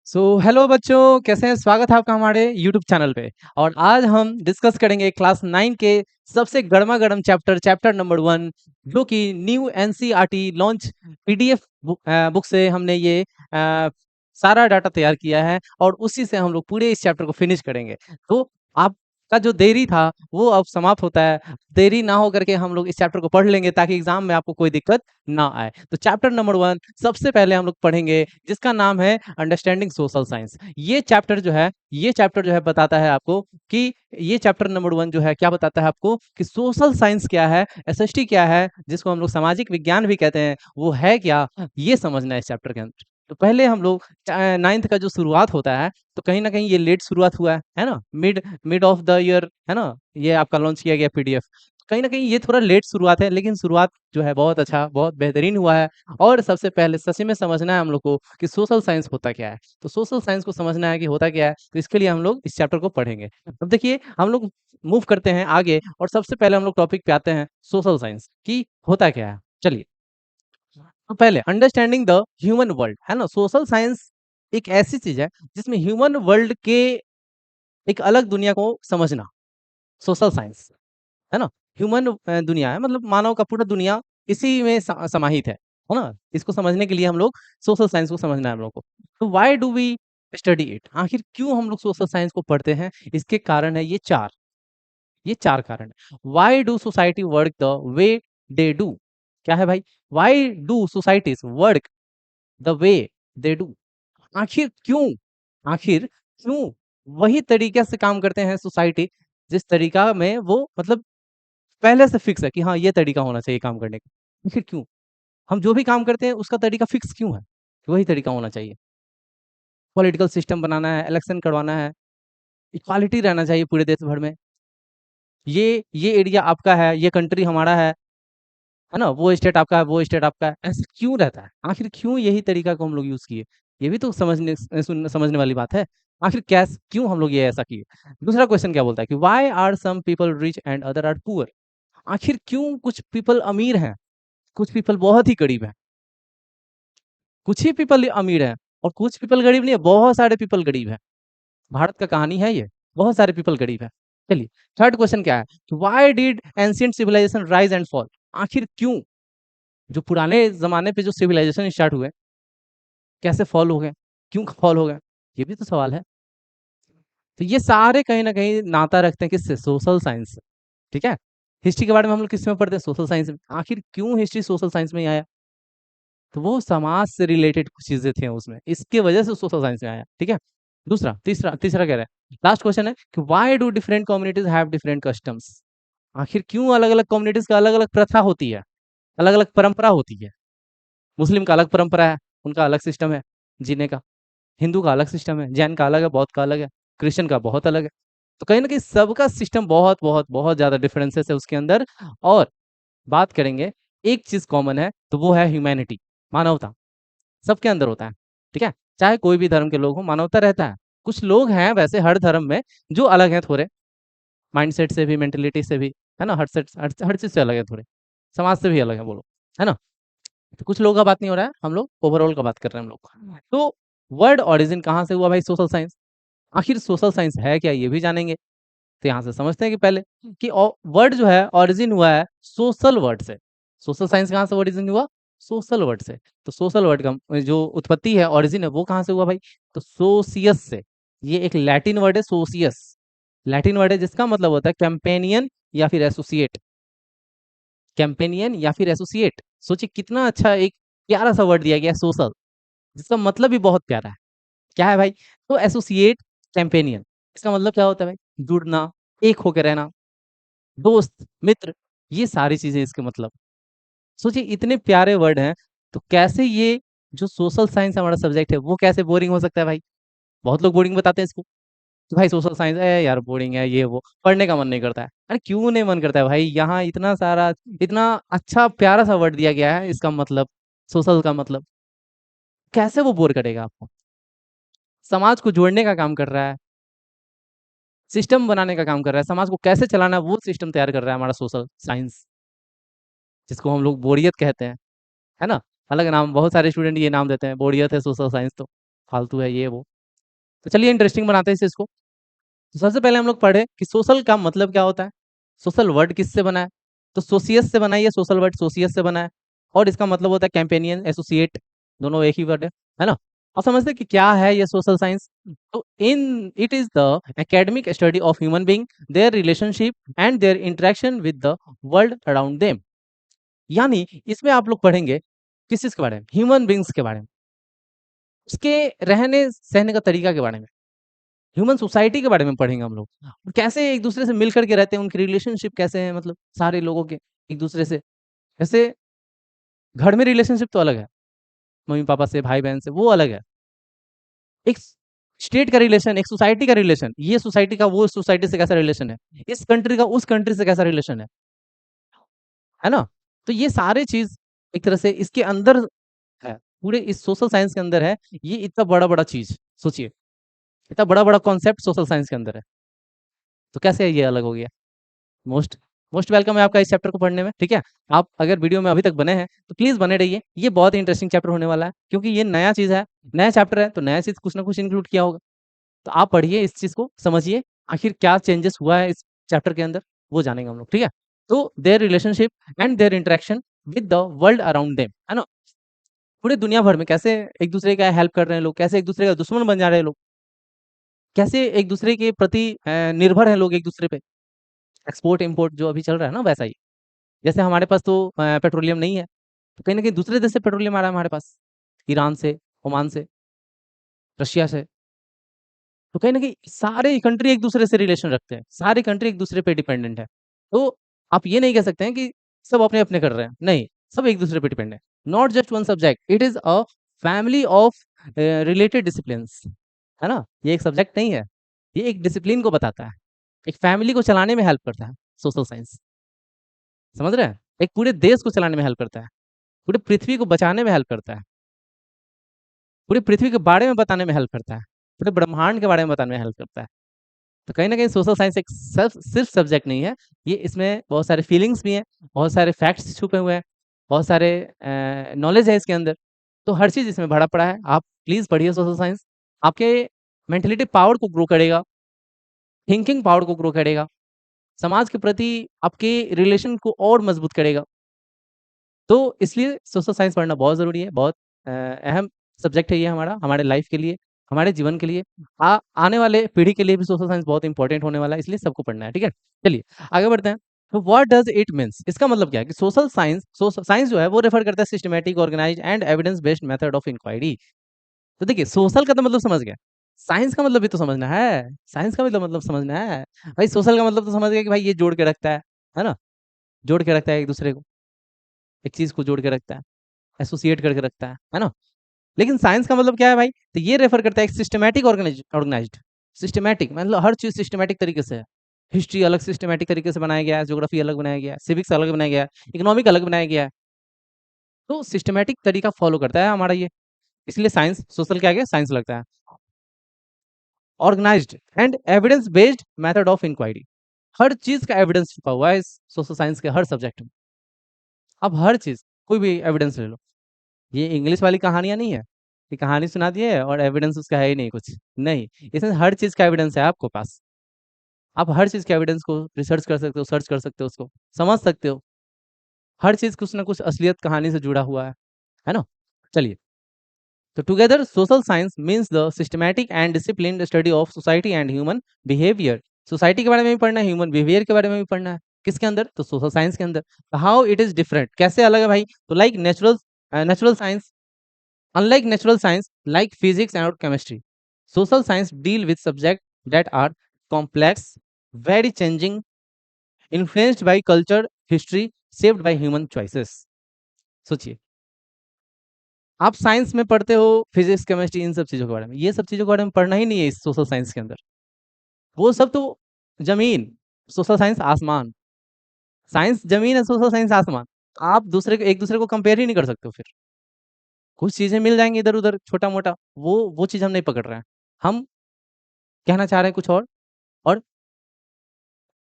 Hello बच्चों, कैसे हैं? स्वागत है आपका हमारे यूट्यूब चैनल पे। और आज हम डिस्कस करेंगे क्लास 9 के सबसे गर्मा-गर्म चैप्टर, चैप्टर नंबर 1, जो कि new NCERT launch PDF book से हमने ये सारा डाटा तैयार किया है और उसी से हम लोग पूरे इस चैप्टर को फिनिश करेंगे। तो आपका जो देरी था, वो अब समाप्त होता है। देरी ना हो करके हम लोग इस चैप्टर को पढ़ लेंगे ताकि एग्ज़ाम में आपको कोई दिक्कत ना आए। तो चैप्टर नंबर 1 सबसे पहले हम लोग पढ़ेंगे, जिसका नाम है अंडरस्टैंडिंग सोशल साइंस। ये चैप्टर जो है बताता है आपको कि ये चैप्टर नंबर 1 जो है क्या बताता है आपको कि सोशल साइंस क्या है, एसएसटी क्या है, जिसको हम लोग सामाजिक विज्ञान भी कहते हैं, वो है क्या? ये समझना है इस चैप्टर के अंदर। तो पहले हम लोग 9th का जो शुरुआत होता है, तो कहीं न कहीं ये लेट शुरुआत हुआ है ना? Mid mid of the year, है ना? ये आपका लॉन्च किया गया पीडीएफ। कहीं न कहीं ये थोड़ा लेट शुरुआत है, लेकिन शुरुआत जो है बहुत अच्छा, बहुत बेहतरीन हुआ है। और सबसे पहले सच में समझना है हम लोग को कि सोशल साइंस होता क्या है। तो सोशल साइंस को समझना है कि होता क्या है, तो इसके लिए हम लोग इस चैप्टर को पढ़ेंगे। अब देखिए, हम लोग मूव करते हैं आगे और सबसे पहले हम लोग टॉपिक पे आते हैं सोशल साइंस कि होता क्या है। चलिए, तो पहले अंडरस्टैंडिंग द ह्यूमन वर्ल्ड, है ना? सोशल साइंस एक ऐसी चीज़ है जिसमें ह्यूमन वर्ल्ड के एक अलग दुनिया को समझना, सोशल साइंस, है ना? ह्यूमन दुनिया है, मतलब मानव का पूरा दुनिया इसी में समाहित है ना? इसको समझने के लिए हम लोग सोशल साइंस को समझना है हम लोग को। तो why do we study it? आखिर क्यों हम लोग सोशल साइंस को पढ़ते हैं? इसके कारण है ये 4 कारण है। Why do society work the way they do? क्या है भाई? Why do societies work the way they do? आखिर क्यों? आखिर क्यों वही तरीके से काम करते हैं सोसाइटी, जिस तरीका में वो मतलब पहले से फिक्स है कि हाँ, ये तरीका होना चाहिए काम करने का। आखिर क्यों? हम जो भी काम करते हैं उसका तरीका फिक्स क्यों है? कि वही तरीका होना चाहिए। पॉलिटिकल सिस्टम बनाना है, इलेक्शन करवाना है, इक्वालिटी रहना चाहिए पूरे देश भर में। ये एरिया आपका है, ये कंट्री हमारा है ना? वो स्टेट आपका है, वो स्टेट आपका है। ऐसा क्यों रहता है? आखिर क्यों यही तरीका को हम लोग यूज़ किए? ये भी तो समझने वाली बात है। आखिर क्यों हम लोग ये ऐसा किए? दूसरा क्वेश्चन क्या बोलता है कि why are some people rich and other are poor? आखिर क्यों कुछ पीपल अमीर हैं, कुछ पीपल बहुत ही गरीब हैं? कुछ ही पीपल अमीर हैं और कुछ पीपल गरीब नहीं है, बहुत सारे पीपल गरीब हैं। भारत का कहानी है ये, बहुत सारे पीपल गरीब हैं। चलिए, थर्ड क्वेश्चन क्या है कि why did ancient civilization rise and fall? आखिर क्यों? जो पुराने ज़माने पे जो सिविलाइजेशन स्टार्ट हुए, कैसे फॉल हो गए? क्यों फॉल हो गए? ये भी तो सवाल है। तो ये सारे कहीं न कहीं नाता रखते हैं किससे? सोशल साइंस से, ठीक है? हिस्ट्री के बारे में हम लोग किसमें पढ़ते हैं? सोशल साइंस में। आखिर क्यों हिस्ट्री सोशल साइंस में ही आया? तो वो समाज से रिलेटेड कुछ चीज़ें थी उसमें, इसकी वजह से सोशल साइंस में आया, ठीक है? दूसरा तीसरा तीसरा कह रहा है, लास्ट क्वेश्चन है कि why do different communities have different customs? आखिर क्यों अलग-अलग कम्युनिटीज़ का अलग-अलग प्रथा होती है, अलग-अलग परंपरा होती है? मुस्लिम का अलग परंपरा है, उनका अलग सिस्टम है जीने का, हिंदू का अलग सिस्टम है, जैन का अलग है, बौद्ध का अलग है, क्रिश्चियन का बहुत अलग है। तो कहीं न कहीं सबका सिस्टम बहुत, बहुत, बहुत ज़्यादा डिफरेंसेस है उसके अंदर। और बात करेंगे, एक चीज़ कॉमन है, तो वो है ह्यूमैनिटी, मानवता। सबके अंदर होता है, ठीक है? चाहे कोई भी धर्म के लोग हों, मानवता रहता है। कुछ लोग हैं वैसे हर धर्म में जो अलग हैं थोड़े, माइंडसेट से भी, मेंटालिटी से भी, है ना? हर चीज़ से अलग है थोड़े, समाज से भी अलग है वो लोग, है ना? तो कुछ लोगों का बात नहीं हो रहा है, हम लोग ओवरऑल का बात कर रहे हैं हम लोग। तो वर्ड ओरिजिन कहाँ से हुआ भाई सोशल साइंस? आखिर सोशल साइंस है क्या, ये भी जानेंगे। तो यहाँ से समझते हैं कि पहले कि वर्ड जो है ओरिजिन हुआ है सोशल वर्ड से। सोशल साइंस कहाँ से ओरिजिन हुआ? सोशल वर्ड से। तो सोशल वर्ड का जो उत्पत्ति है, ओरिजिन है, वो कहाँ से हुआ भाई? तो सोशियस से। ये एक लैटिन वर्ड है सोशियस। लैटिन वर्ड है जिसका मतलब होता है कंपेनियन या फिर एसोसिएट। कंपेनियन या फिर एसोसिएट। सोचिए कितना अच्छा एक प्यारा सा वर्ड दिया गया है सोशल, जिसका मतलब भी बहुत प्यारा है। क्या है भाई? तो एसोसिएट, कंपेनियन, इसका मतलब क्या होता है भाई? जुड़ना, एक होके रहना, दोस्त, मित्र, ये सारी चीज़ें इसके मतलब। सोचिए इतने प्यारे वर्ड हैं, तो कैसे ये जो सोशल साइंस हमारा सब्जेक्ट है, वो कैसे बोरिंग हो सकता है भाई? बहुत लोग बोरिंग बताते हैं इसको, कि भाई सोशल साइंस यार बोरिंग है ये वो, पढ़ने का मन नहीं करता है। अरे क्यों नहीं मन करता है भाई? यहाँ इतना सारा, इतना अच्छा प्यारा सा वर्ड दिया गया है, इसका मतलब, सोशल का मतलब, कैसे वो बोर करेगा आपको? समाज को जोड़ने का काम कर रहा है, सिस्टम बनाने का काम कर रहा है, समाज को कैसे चलाना है वो सिस्टम तैयार कर रहा है हमारा सोशल साइंस, जिसको हम लोग बोरियत कहते हैं, है ना? अलग नाम बहुत सारे स्टूडेंट ये नाम देते हैं, बोरियत है सोशल साइंस तो, फालतू है ये वो। तो चलिए इंटरेस्टिंग बनाते हैं इसको। तो सबसे पहले हम लोग पढ़े कि सोशल का मतलब क्या होता है, सोशल वर्ड किससे बना है। तो सोशियस से बना है, ये सोशल वर्ड सोशियस से बना है, और इसका मतलब होता है कैंपेनियन, एसोसिएट, दोनों एक ही वर्ड है ना। अब समझते हैं कि क्या है ये सोशल साइंस। तो in it is the academic study of human being, their relationship and there interaction with the world around them. यानी इसमें आप लोग पढ़ेंगे किस चीज के बारे में, ह्यूमन बींग्स के बारे में, उसके रहने सहने का तरीका के बारे में, ह्यूमन सोसाइटी के बारे में पढ़ेंगे हम लोग। और कैसे एक दूसरे से मिल करके रहते हैं, उनकी रिलेशनशिप कैसे है, मतलब सारे लोगों के एक दूसरे से। जैसे घर में रिलेशनशिप तो अलग है, मम्मी पापा से, भाई बहन से, वो अलग है। एक स्टेट का रिलेशन, एक सोसाइटी का रिलेशन, ये सोसाइटी का वो सोसाइटी से कैसा रिलेशन है, इस कंट्री का उस कंट्री से कैसा रिलेशन है ना। तो ये सारे चीज एक तरह से इसके अंदर है, पूरे इस सोशल साइंस के अंदर है। ये इतना बड़ा बड़ा चीज सोचिए, इतना बड़ा बड़ा कॉन्सेप्ट सोशल साइंस के अंदर है। तो कैसे ये अलग हो गया। मोस्ट मोस्ट वेलकम है आपका इस चैप्टर को पढ़ने में, ठीक है। आप अगर वीडियो में अभी तक बने हैं तो प्लीज बने रहिए, ये बहुत ही इंटरेस्टिंग चैप्टर होने वाला है, क्योंकि ये नया चीज है, नया चैप्टर है, तो नया चीज कुछ ना कुछ इंक्लूड किया होगा। तो आप पढ़िए इस चीज को, समझिए आखिर क्या चेंजेस हुआ है इस चैप्टर के अंदर, वो जानेंगे हम लोग, ठीक है। तो their relationship and there interaction with the world around them, है ना। पूरे दुनिया भर में कैसे एक दूसरे का हेल्प कर रहे हैं लोग, कैसे एक दूसरे का दुश्मन बन जा रहे हैं लोग, कैसे एक दूसरे के प्रति निर्भर हैं लोग एक दूसरे पे। एक्सपोर्ट इम्पोर्ट जो अभी चल रहा है ना, वैसा ही। जैसे हमारे पास तो पेट्रोलियम नहीं है, तो कहीं ना कहीं दूसरे देश से पेट्रोलियम आ रहा है हमारे पास, ईरान से, ओमान से, रशिया से। तो कहीं ना कहीं सारे कंट्री एक दूसरे से रिलेशन रखते हैं, सारी कंट्री एक दूसरे पे डिपेंडेंट है। तो आप ये नहीं कह सकते हैं कि सब अपने अपने कर रहे हैं, नहीं, सब एक दूसरे पे डिपेंड है। Not just one subject, it is a family of related discipline, है ना। ये एक सब्जेक्ट नहीं है, ये एक डिसिप्लिन को बताता है, एक फैमिली को चलाने में हेल्प करता है सोशल साइंस, समझ रहे हैं। एक पूरे देश को चलाने में हेल्प करता है, पूरी पृथ्वी को बचाने में हेल्प करता है, पूरी पृथ्वी के बारे में बताने में हेल्प करता है, पूरे ब्रह्मांड के बारे में बताने में हेल्प करता है। तो कहीं ना कहीं सोशल साइंस एक सिर्फ सब्जेक्ट नहीं है, ये इसमें बहुत सारे फीलिंग्स भी हैं, बहुत सारे फैक्ट्स छुपे हुए हैं, बहुत सारे नॉलेज है इसके अंदर। तो हर चीज़ इसमें भरा पड़ा है। आप प्लीज़ पढ़िए सोशल साइंस, आपके मेंटलिटी पावर को ग्रो करेगा, थिंकिंग पावर को ग्रो करेगा, समाज के प्रति आपके रिलेशन को और मजबूत करेगा। तो इसलिए सोशल साइंस पढ़ना बहुत ज़रूरी है, बहुत अहम सब्जेक्ट है ये हमारा, हमारे लाइफ के लिए, हमारे जीवन के लिए, आने वाले पीढ़ी के लिए भी सोशल साइंस बहुत इंपॉर्टेंट होने वाला है, इसलिए सबको पढ़ना है, ठीक है। चलिए आगे बढ़ते हैं। तो व्हाट डज इट मीन्स, इसका मतलब क्या है कि सोशल साइंस जो है वो रेफर करता है systematic, organised and evidence based method of inquiry. तो देखिए सोशल का तो मतलब समझ गया, साइंस का मतलब भी तो समझना है, साइंस का भी तो मतलब समझना है। भाई सोशल का मतलब तो समझ गया कि भाई ये जोड़ के रखता है ना, जोड़ के रखता है एक दूसरे को, एक चीज को जोड़ के रखता है, एसोसिएट करके रखता है ना। लेकिन साइंस का मतलब क्या है भाई, तो ये रेफर करता है एक सिस्टमैटिक, ऑर्गेनाइज्ड, सिस्टमैटिक मतलब हर चीज सिस्टमैटिक तरीके से है। हिस्ट्री अलग सिस्टमैटिक तरीके से बनाया गया है, ज्योग्राफी अलग बनाया गया है, सिविक्स अलग बनाया गया है, इकोनॉमिक अलग बनाया गया है। तो सिस्टमैटिक तरीका फॉलो करता है हमारा ये, इसलिए साइंस सोशल के आगे साइंस लगता है। Organised and evidence based method of inquiry, हर चीज का एविडेंस छुपा हुआ है इस सोशल साइंस के हर सब्जेक्ट में। अब हर चीज, कोई भी एविडेंस ले लो, ये इंग्लिश वाली कहानियां नहीं है कि कहानी सुना दिए और एविडेंस उसका है ही नहीं कुछ, नहीं, इसमें हर चीज का एविडेंस है आपको पास। आप हर चीज के एविडेंस को रिसर्च कर सकते हो, सर्च कर सकते हो, उसको समझ सकते हो। हर चीज कुछ ना कुछ असलियत कहानी से जुड़ा हुआ है ना। चलिए, तो together social science means the systematic and disciplined study of society and human behaviour. Society के बारे में भी पढ़ना है, ह्यूमन बिहेवियर के बारे में भी पढ़ना है, किसके अंदर, तो सोशल साइंस के अंदर। हाउ इट इज डिफरेंट, कैसे अलग है भाई, तो like natural science, unlike natural science like physics and chemistry, social science deal with subjects that are complex, very changing, influenced by culture, history, shaped by human choices। सोचिए, आप science में पढ़ते हो फिजिक्स केमिस्ट्री इन सब चीजों के बारे में, ये सब चीजों के बारे में पढ़ना ही नहीं है इस सोशल साइंस के अंदर। वो सब तो जमीन, सोशल साइंस आसमान, साइंस जमीन है, सोशल साइंस आसमान। आप दूसरे को एक दूसरे को कंपेयर ही नहीं कर सकते हो फिर। कुछ चीजें मिल जाएंगी इधर उधर छोटा मोटा, वो चीज हम नहीं पकड़ रहे हैं, हम कहना चाह रहे हैं कुछ और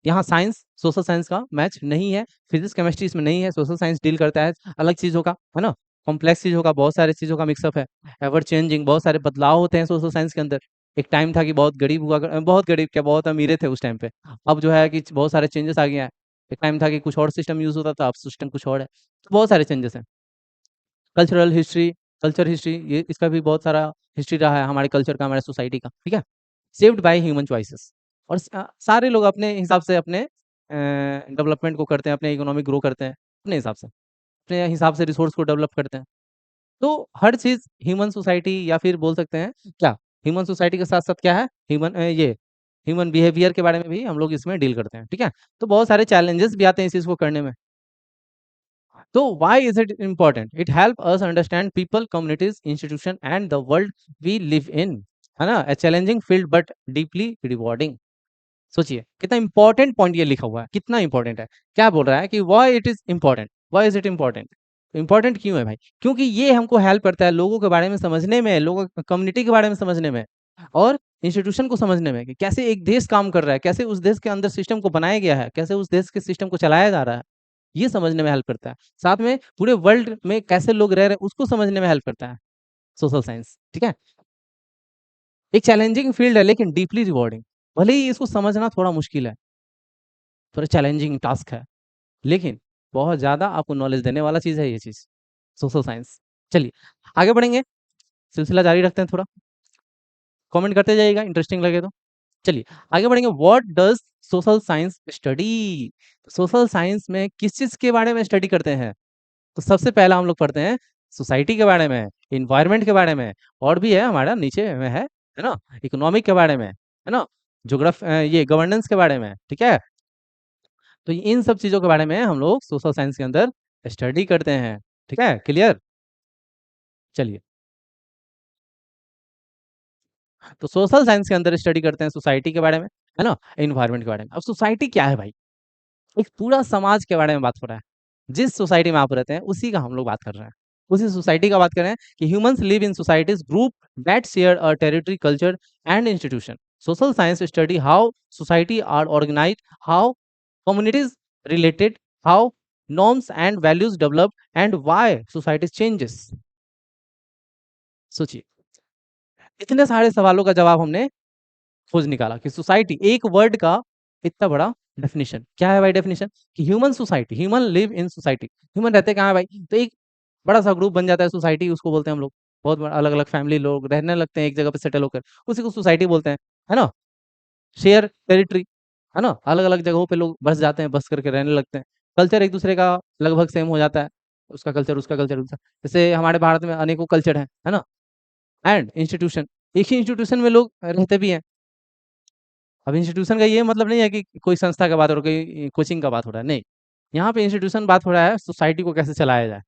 यहाँ साइंस सोशल साइंस का मैच नहीं है, फिजिक्स केमिस्ट्री इसमें नहीं है, सोशल साइंस डील करता है अलग चीज़ों का, है ना, कॉम्प्लेक्स चीज़ों का, बहुत सारे चीज़ों का मिक्सअप है, एवर चेंजिंग, बहुत सारे बदलाव होते हैं सोशल साइंस के अंदर। एक टाइम था कि बहुत गरीब बहुत गरीब क्या, बहुत अमीरे थे उस टाइम पे। अब जो है कि बहुत सारे चेंजेस आ गए हैं। एक टाइम था कि कुछ और सिस्टम यूज़ होता था, अब सिस्टम कुछ और है। तो बहुत सारे चेंजेस हैं। कल्चरल हिस्ट्री, कल्चर हिस्ट्री, ये इसका भी बहुत सारा हिस्ट्री रहा है हमारे कल्चर का, हमारे सोसाइटी का, ठीक है? Shaped by human choices. और सारे लोग अपने हिसाब से अपने डेवलपमेंट को करते हैं, अपने इकोनॉमिक ग्रो करते हैं, अपने हिसाब से रिसोर्स को डेवलप करते हैं। तो हर चीज़ ह्यूमन सोसाइटी, या फिर बोल सकते हैं क्या, ह्यूमन सोसाइटी के साथ-साथ क्या है, ये ह्यूमन बिहेवियर के बारे में भी हम लोग इसमें डील करते हैं, ठीक है? तो बहुत सारे चैलेंजेस भी आते हैं इस चीज़ को करने में। तो why is it important? It help us understand people, communities, institution and the world we live in, है ना? A challenging field but deeply rewarding. सोचिए कितना इंपॉर्टेंट पॉइंट ये लिखा हुआ है, कितना इंपॉर्टेंट है। क्या बोल रहा है कि why it is important, why is it important? Important क्यों है भाई? क्योंकि ये हमको हेल्प करता है लोगों के बारे में समझने में, लोगों कम्युनिटी के बारे में समझने में, और इंस्टीट्यूशन को समझने में कि कैसे एक देश काम कर रहा है, कैसे उस देश के अंदर सिस्टम को बनाया गया है, कैसे उस देश के सिस्टम को चलाया जा रहा है, ये समझने में हेल्प करता है। साथ में पूरे वर्ल्ड में कैसे लोग रह रहे हैं, उसको समझने में हेल्प करता है, सोशल साइंस, ठीक है? एक चैलेंजिंग फील्ड है लेकिन डीपली रिवॉर्डिंग। भले ही इसको समझना थोड़ा मुश्किल है, थोड़ा चैलेंजिंग टास्क है, लेकिन बहुत ज़्यादा आपको नॉलेज देने वाला चीज़ है ये चीज़, सोशल साइंस। चलिए, आगे बढ़ेंगे, सिलसिला जारी रखते हैं थोड़ा, कमेंट करते जाइएगा इंटरेस्टिंग लगे तो। चलिए, आगे बढ़ेंगे, what does social science study? Social science में किस चीज़ के बारे में स्टडी करते हैं? तो सबसे पहला हम लोग पढ़ते हैं सोसाइटी के बारे में, एनवायरनमेंट के बारे में, और भी है हमारा नीचे में है ना? इकोनॉमिक के बारे में, है ना? ये गवर्नेंस के बारे में, ठीक है? तो इन सब चीज़ों के बारे में हम लोग सोशल साइंस के अंदर स्टडी करते हैं, ठीक है? क्लियर? चलिए, तो सोशल साइंस के अंदर स्टडी करते हैं सोसाइटी के बारे में, है ना? एनवायरनमेंट के बारे में। अब सोसाइटी क्या है भाई? एक पूरा समाज के बारे में बात हो रहा है। जिस सोसाइटी में आप रहते हैं, उसी का हम लोग बात कर रहे हैं। उसी सोसाइटी का बात कर रहे हैं कि humans live in societies group that share a territory, culture and institution. Social science study how society are organised, how communities related, how norms and values develop, and why society changes. सोचिए, इतने सारे सवालों का जवाब हमने खोज निकाला कि सोसाइटी, एक वर्ड का इतना बड़ा डेफिनेशन क्या है भाई? डेफिनेशन कि human society, human live in society. Human रहते कहाँ है भाई? तो एक बड़ा सा ग्रुप बन जाता है सोसाइटी, उसको बोलते हैं हम लोग। बहुत बड़ा अलग अलग फैमिली लोग रहने लगते हैं एक जगह पे सेटल होकर, उसी को सोसाइटी बोलते हैं, है ना? शेयर टेरिटरी, है ना? अलग-अलग जगहों पे लोग बस जाते हैं, बस करके रहने लगते हैं। कल्चर एक-दूसरे का लगभग सेम हो जाता है। उसका कल्चर, उसका कल्चर, उसका, जैसे हमारे भारत में अनेकों कल्चर हैं, है ना? एंड इंस्टीट्यूशन, एक ही इंस्टीट्यूशन में लोग रहते भी हैं। अब इंस्टीट्यूशन का ये मतलब नहीं है कि कोई संस्था का बात हो रहा है, कोई कोचिंग का बात हो रहा है, नहीं। यहाँ पे इंस्टीट्यूशन बात हो रहा है सोसाइटी को कैसे चलाया जाए।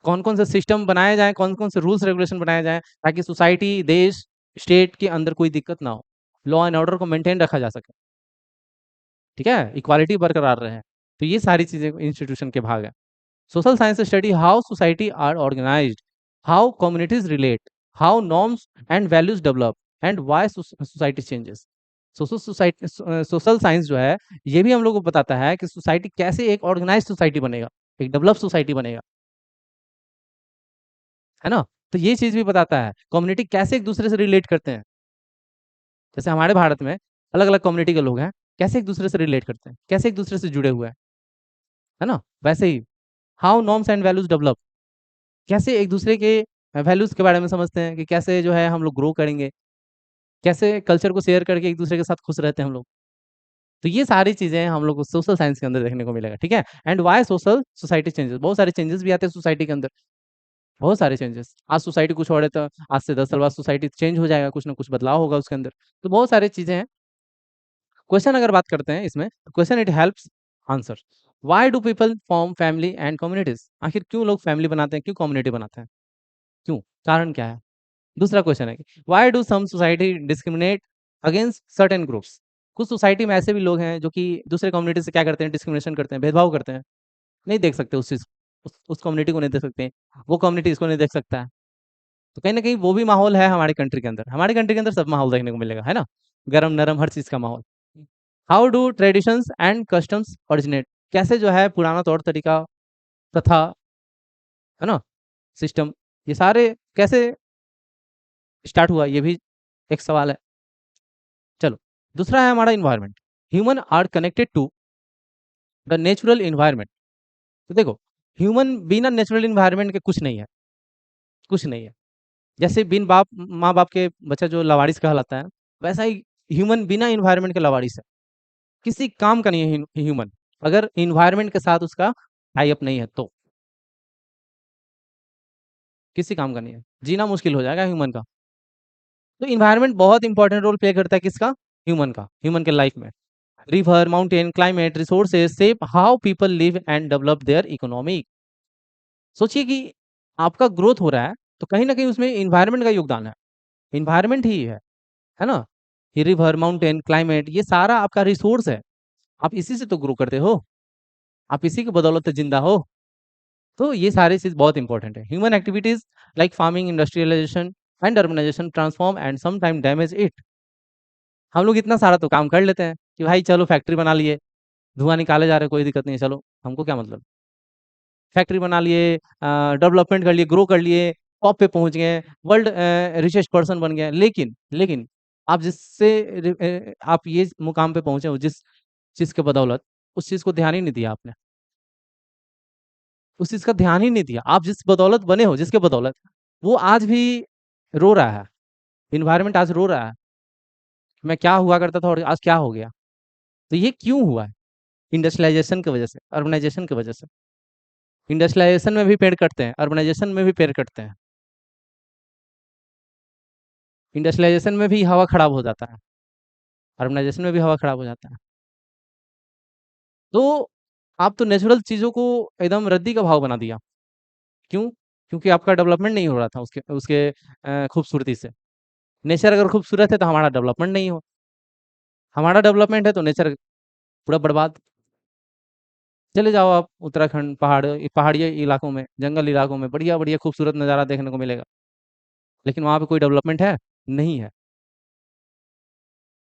कौन-कौन से सिस्टम बनाए जाएँ, कौन-कौन से रूल्स रेगुलेशन बनाए जाएँ, ताकि सोसाइटी, देश, स्टेट के अंदर कोई दिक्कत ना हो। लॉ एंड ऑर्डर को मेंटेन रखा जा सके। ठीक है? इक्वालिटी बरकरार रहे। तो ये सारी चीज़ें इंस्टीट्यूशन के भाग हैं। Social science study how society are organised, how communities relate, how norms and values develop, and why society changes. Social science जो है, ये भी हम लोग को बताता है कि सोसाइटी कैसे एक ऑर्गेनाइज्ड सोसाइटी बनेगा, एक डेवलप सोसाइटी बनेगा, है ना? तो ये चीज़ भी बताता है, कम्युनिटी कैसे एक-दूसरे से रिलेट करते हैं। जैसे हमारे भारत में अलग-अलग कम्युनिटी के लोग हैं, कैसे एक-दूसरे से रिलेट करते हैं, कैसे एक-दूसरे से जुड़े हुए हैं, है ना? वैसे ही how norms and values develop, कैसे एक-दूसरे के वैल्यूज़ के बारे में समझते हैं कि कैसे जो है हम लोग ग्रो करेंगे, कैसे कल्चर को शेयर करके एक-दूसरे के साथ खुश रहते हैं हम लोग। तो ये सारी चीज़ें हम लोग को सोशल साइंस के अंदर देखने को मिलेगा, ठीक है? And why social society changes, बहुत सारे चेंजेस भी आते हैं सोसाइटी के अंदर, बहुत सारे चेंजेस। आज सोसाइटी कुछ और है तो आज से 10 साल बाद सोसाइटी चेंज हो जाएगा, कुछ ना कुछ बदलाव होगा उसके अंदर। तो बहुत सारी चीज़ें हैं। क्वेश्चन अगर बात करते हैं इसमें, question it helps answer. Why do people form family and communities? आखिर क्यों लोग फैमिली बनाते हैं, क्यों कम्युनिटी बनाते हैं? क्यों? कारण क्या है? दूसरा क्वेश्चन है कि why do some society discriminate against certain groups? कुछ सोसाइटी में ऐसे भी लोग हैं जो कि दूसरे कम्युनिटी से क्या करते हैं, डिस्क्रिमिनेशन करते हैं, भेदभाव करते हैं। नहीं देख सकते उस चीज़, उस कम्युनिटी को नहीं देख सकते, वो कम्युनिटी इसको नहीं देख सकता है। तो कहीं न कहीं वो भी माहौल है हमारी कंट्री के अंदर। हमारी कंट्री के अंदर सब माहौल देखने को मिलेगा, है ना? गरम-नरम हर चीज़ का माहौल। How do traditions and customs originate? कैसे जो है पुराना तौर तरीका, प्रथा, है ना? सिस्टम, ये सारे कैसे स्टार्ट हुआ, ये भी एक सवाल है। चलो, दूसरा है हमारा environment. Human are connected to the natural environment. तो देखो, ह्यूमन बिना नेचुरल इन्वायरमेंट के कुछ नहीं है, कुछ नहीं है। जैसे बिन बाप माँ बाप के बच्चा जो लवारिस कहलाता है, वैसा ही ह्यूमन बिना इन्वायरमेंट के लवारिस है, किसी काम का नहीं है ह्यूमन, अगर इन्वायरमेंट के साथ उसका टाई अप नहीं है तो किसी काम का नहीं है, जीना मुश्किल हो जाएगा ह्यूमन का। तो इन्वायरमेंट बहुत इंपॉर्टेंट रोल प्ले करता है किसका, ह्यूमन का, ह्यूमन के लाइफ में। River, mountain, climate, resources shape how people live and develop their economy. सोचिए कि आपका ग्रोथ हो रहा है, तो कहीं ना कहीं उसमें इन्वायरमेंट का योगदान है, इन्वायरमेंट ही है ना। ये रिवर, माउंटेन, क्लाइमेट, ये सारा आपका रिसोर्स है, आप इसी से तो ग्रो करते हो, आप इसी की बदौलत तो जिंदा हो। तो ये सारी चीज बहुत इंपॉर्टेंट है। Human activities like farming, industrialisation and urbanisation transform and some time damage it. हम लोग इतना सारा तो काम कर लेते हैं कि भाई चलो फैक्ट्री बना लिए, धुआं निकाले जा रहे, कोई दिक्कत नहीं है, चलो हमको क्या मतलब। फैक्ट्री बना लिए, डेवलपमेंट कर लिए, ग्रो कर लिए, टॉप पे पहुंच गए, वर्ल्ड रिचेस्ट पर्सन बन गए, लेकिन लेकिन आप जिससे आप ये मुकाम पे पहुंचे हो, जिस चीज के बदौलत, उस चीज को ध्यान ही नहीं दिया आपने, उस चीज का ध्यान ही नहीं दिया। आप जिस बदौलत बने हो, जिसके बदौलत, वो आज भी रो रहा है, इन्वायरमेंट आज रो रहा है, मैं क्या हुआ करता था और आज क्या हो गया। तो ये क्यों हुआ है? इंडस्ट्रियलाइजेशन की वजह से, अर्बनाइजेशन की वजह से। इंडस्ट्रियलाइजेशन में भी पेड़ कटते हैं, अर्बनाइजेशन में भी पेड़ कटते हैं, इंडस्ट्रियलाइजेशन में भी हवा खराब हो जाता है, अर्बनाइजेशन में भी हवा खराब हो जाता है। तो आप तो नेचुरल चीज़ों को एकदम रद्दी का भाव बना दिया। क्यों? क्योंकि आपका डेवलपमेंट नहीं हो रहा था उसके उसके खूबसूरती से। नेचर अगर खूबसूरत है तो हमारा डेवलपमेंट नहीं हो, हमारा डेवलपमेंट है तो नेचर पूरा बर्बाद। चले जाओ आप उत्तराखंड, पहाड़ी इलाकों में, जंगल इलाकों में, बढ़िया बढ़िया खूबसूरत नज़ारा देखने को मिलेगा, लेकिन वहाँ पे कोई डेवलपमेंट है? नहीं है।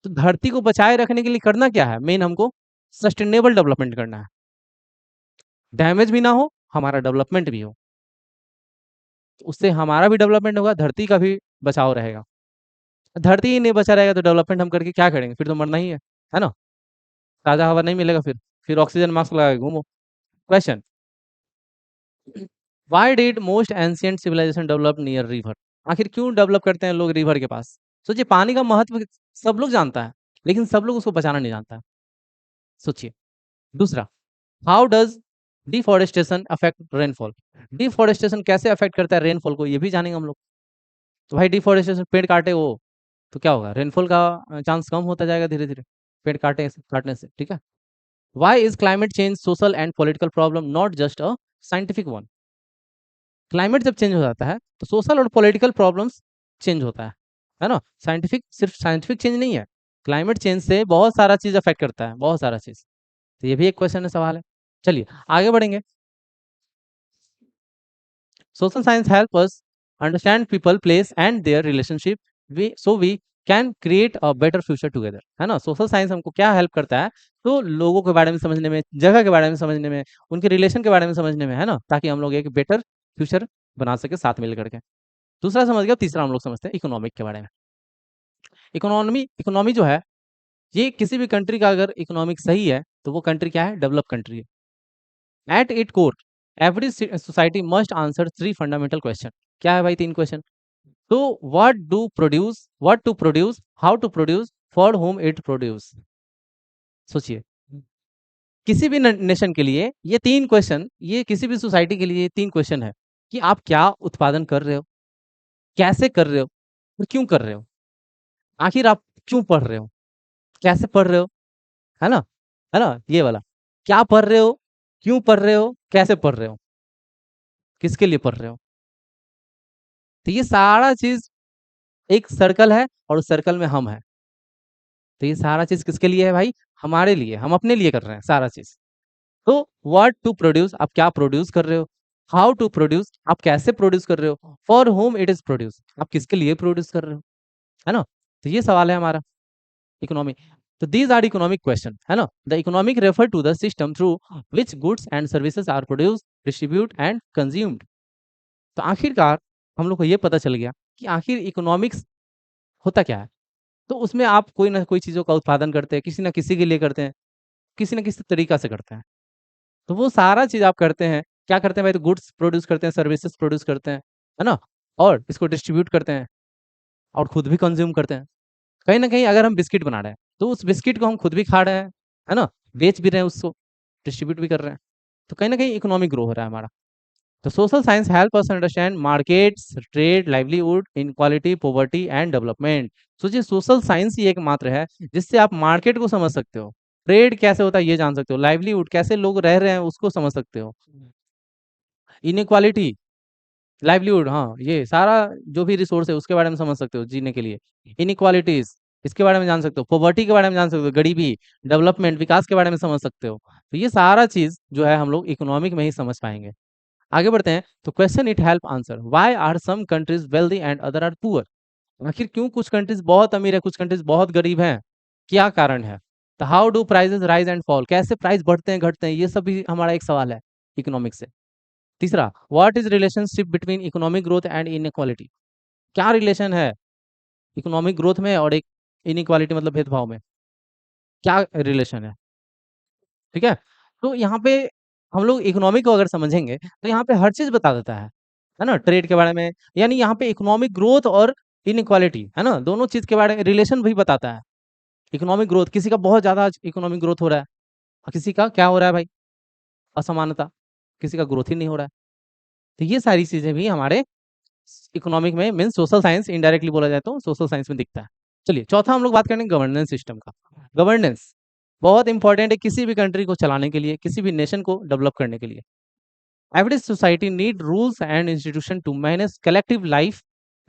तो धरती को बचाए रखने के लिए करना क्या है? मेन हमको सस्टेनेबल डेवलपमेंट करना है, डैमेज भी ना हो, हमारा डेवलपमेंट भी हो। तो उससे हमारा भी डेवलपमेंट होगा, धरती का भी बचाव रहेगा। धरती ही नहीं बचा रहेगा तो डेवलपमेंट हम करके क्या करेंगे? फिर तो मरना ही है ना? ताज़ा हवा नहीं मिलेगा, फिर ऑक्सीजन मास्क लगा के घूमो। Question, why did most ancient civilization develop near river? आखिर क्यों डेवलप करते हैं लोग रिवर के पास? सोचिए, पानी का महत्व सब लोग जानता है, लेकिन सब लोग उसको बचाना नहीं जानता है। सोचिए। दूसरा, how does deforestation affect rainfall? Deforestation कैसे अफेक्ट करता है रेनफॉल को, ये भी जानेंगे हम लोग। तो भाई डिफॉरेस्टेशन, पेड़ काटे वो, तो क्या होगा? रेनफॉल का चांस कम होता जाएगा धीरे धीरे, पेड़ काटने से, ठीक है। Why is climate change social and political problem not just a scientific one? Climate जब चेंज हो जाता है तो सोशल और पॉलिटिकल प्रॉब्लम्स चेंज होता है ना। साइंटिफिक, सिर्फ साइंटिफिक चेंज नहीं है, क्लाइमेट चेंज से बहुत सारा चीज अफेक्ट करता है, बहुत सारा चीज। तो ये भी एक क्वेश्चन है, सवाल है। चलिए आगे बढ़ेंगे। Social science help us understand people, place and their relationship, we so we can create a better future together, है ना। सोशल साइंस हमको क्या हेल्प करता है? तो लोगों के बारे में समझने में, जगह के बारे में समझने में, उनके रिलेशन के बारे में समझने में, है ना, ताकि हम लोग एक बेटर फ्यूचर बना सके साथ मिल करके। दूसरा समझ गया। तीसरा हम लोग समझते हैं इकोनॉमिक के बारे में। इकोनॉमी, इकोनॉमी जो है, ये किसी भी कंट्री का अगर इकोनॉमिक सही है तो वो कंट्री क्या है? डेवलप कंट्री है। At it core every society must answer three fundamental question. क्या है भाई? तीन क्वेश्चन। तो what to produce, how to produce, for whom it produce. सोचिए, किसी भी नेशन के लिए ये तीन क्वेश्चन, ये किसी भी सोसाइटी के लिए ये तीन क्वेश्चन है कि आप क्या उत्पादन कर रहे हो, कैसे कर रहे हो, और क्यों कर रहे हो। आखिर आप क्यों पढ़ रहे हो, कैसे पढ़ रहे हो, है ना, है ना, ये वाला। क्या पढ़ रहे हो, क्यों पढ़ रहे हो, कैसे पढ़ रहे हो, किसके लिए पढ़ रहे हो। तो ये सारा चीज एक सर्कल है, और उस सर्कल में हम हैं। तो ये सारा चीज किसके लिए है भाई? हमारे लिए, हम अपने लिए कर रहे हैं सारा चीज। तो व्हाट टू प्रोड्यूस, आप क्या प्रोड्यूस कर रहे हो। हाउ टू प्रोड्यूस, आप कैसे प्रोड्यूस कर रहे हो। For whom it is produce, आप किसके लिए प्रोड्यूस कर रहे हो, है ना। तो ये सवाल है हमारा इकोनॉमी। तो दीज आर इकोनॉमिक क्वेश्चन, है ना। The economic refer to the system through which goods and services are produce, distribute and consumed. तो आखिरकार हम लोग को ये पता चल गया कि आखिर इकोनॉमिक्स होता क्या है? तो उसमें आप कोई ना कोई चीज़ों का उत्पादन करते हैं, किसी न किसी के लिए करते हैं, किसी न किसी तरीका से करते हैं। तो वो सारा चीज़ आप करते हैं, क्या करते हैं भाई? तो गुड्स प्रोड्यूस करते हैं, सर्विसेज़ प्रोड्यूस करते हैं, है ना? और इसको डिस्ट्रीब्यूट करते हैं और खुद भी कंज़्यूम करते हैं। कहीं न कहीं अगर हम बिस्किट बना रहे हैं, तो उस बिस्किट को हम खुद भी खा रहे हैं, है ना? बेच भी रहे हैं उसको, डिस्ट्रीब्यूट भी कर रहे हैं। तो कहीं न कहीं इकोनॉमिक ग्रो हो रहा है हमारा। तो social science help us understand markets, trade, livelihood, inequality, poverty and development. सोचिए सोशल साइंस ही एकमात्र है जिससे आप मार्केट को समझ सकते हो, ट्रेड कैसे होता है ये जान सकते हो, लाइवलीहुड कैसे लोग रह रहे हैं उसको समझ सकते हो, इनइक्वालिटी, लाइवलीहुड हाँ, ये सारा जो भी रिसोर्स है उसके बारे में समझ सकते हो जीने के लिए। इनइक्वालिटीज़ इसके बारे में जान सकते हो, पॉवर्टी के बारे में जान सकते हो, गरीबी, डेवलपमेंट, विकास के बारे में समझ सकते हो। तो ये सारा चीज़ जो है हम लोग इकोनॉमिक में ही समझ पाएँगे। आगे बढ़ते हैं तो question it help answer why are some countries wealthy and other are poor. आखिर क्यों कुछ कंट्रीज बहुत अमीर है कुछ कंट्रीज बहुत गरीब हैं, क्या कारण है? तो how do prices rise and fall, कैसे प्राइस बढ़ते हैं घटते हैं, ये सब भी हमारा एक सवाल है इकोनॉमिक्स से। तीसरा, what is relationship between economic growth and inequality, क्या रिलेशन है इकोनॉमिक ग्रोथ में और एक इनइक्वालिटी मतलब भेदभाव में, क्या रिलेशन है? ठीक है? तो यहाँ पे हम लोग इकोनॉमी को अगर समझेंगे, तो यहाँ पे हर चीज़ बता देता है ना? ट्रेड के बारे में, यानी यहाँ पे इकोनॉमिक ग्रोथ और इनइक्वालिटी, है ना? दोनों चीज़ के बारे में रिलेशन भी बताता है। इकोनॉमिक ग्रोथ, किसी का बहुत ज़्यादा आज इकोनॉमिक ग्रोथ हो रहा है और किसी का क्या हो रहा है भाई? असमानता, किसी का ग्रोथ ही नहीं हो रहा है। तो ये सारी चीज़ें भी हमारे इकोनॉमिक में मीन्स सोशल साइंस इनडायरेक्टली बोला जाए तो सोशल साइंस में दिखता है। चलिए चौथा हम लोग बात करेंगे गवर्नेंस सिस्टम का। गवर्नेंस बहुत इंपॉर्टेंट है किसी भी कंट्री को चलाने के लिए, किसी भी नेशन को डेवलप करने के लिए। Every society need rules and institution to manage collective life,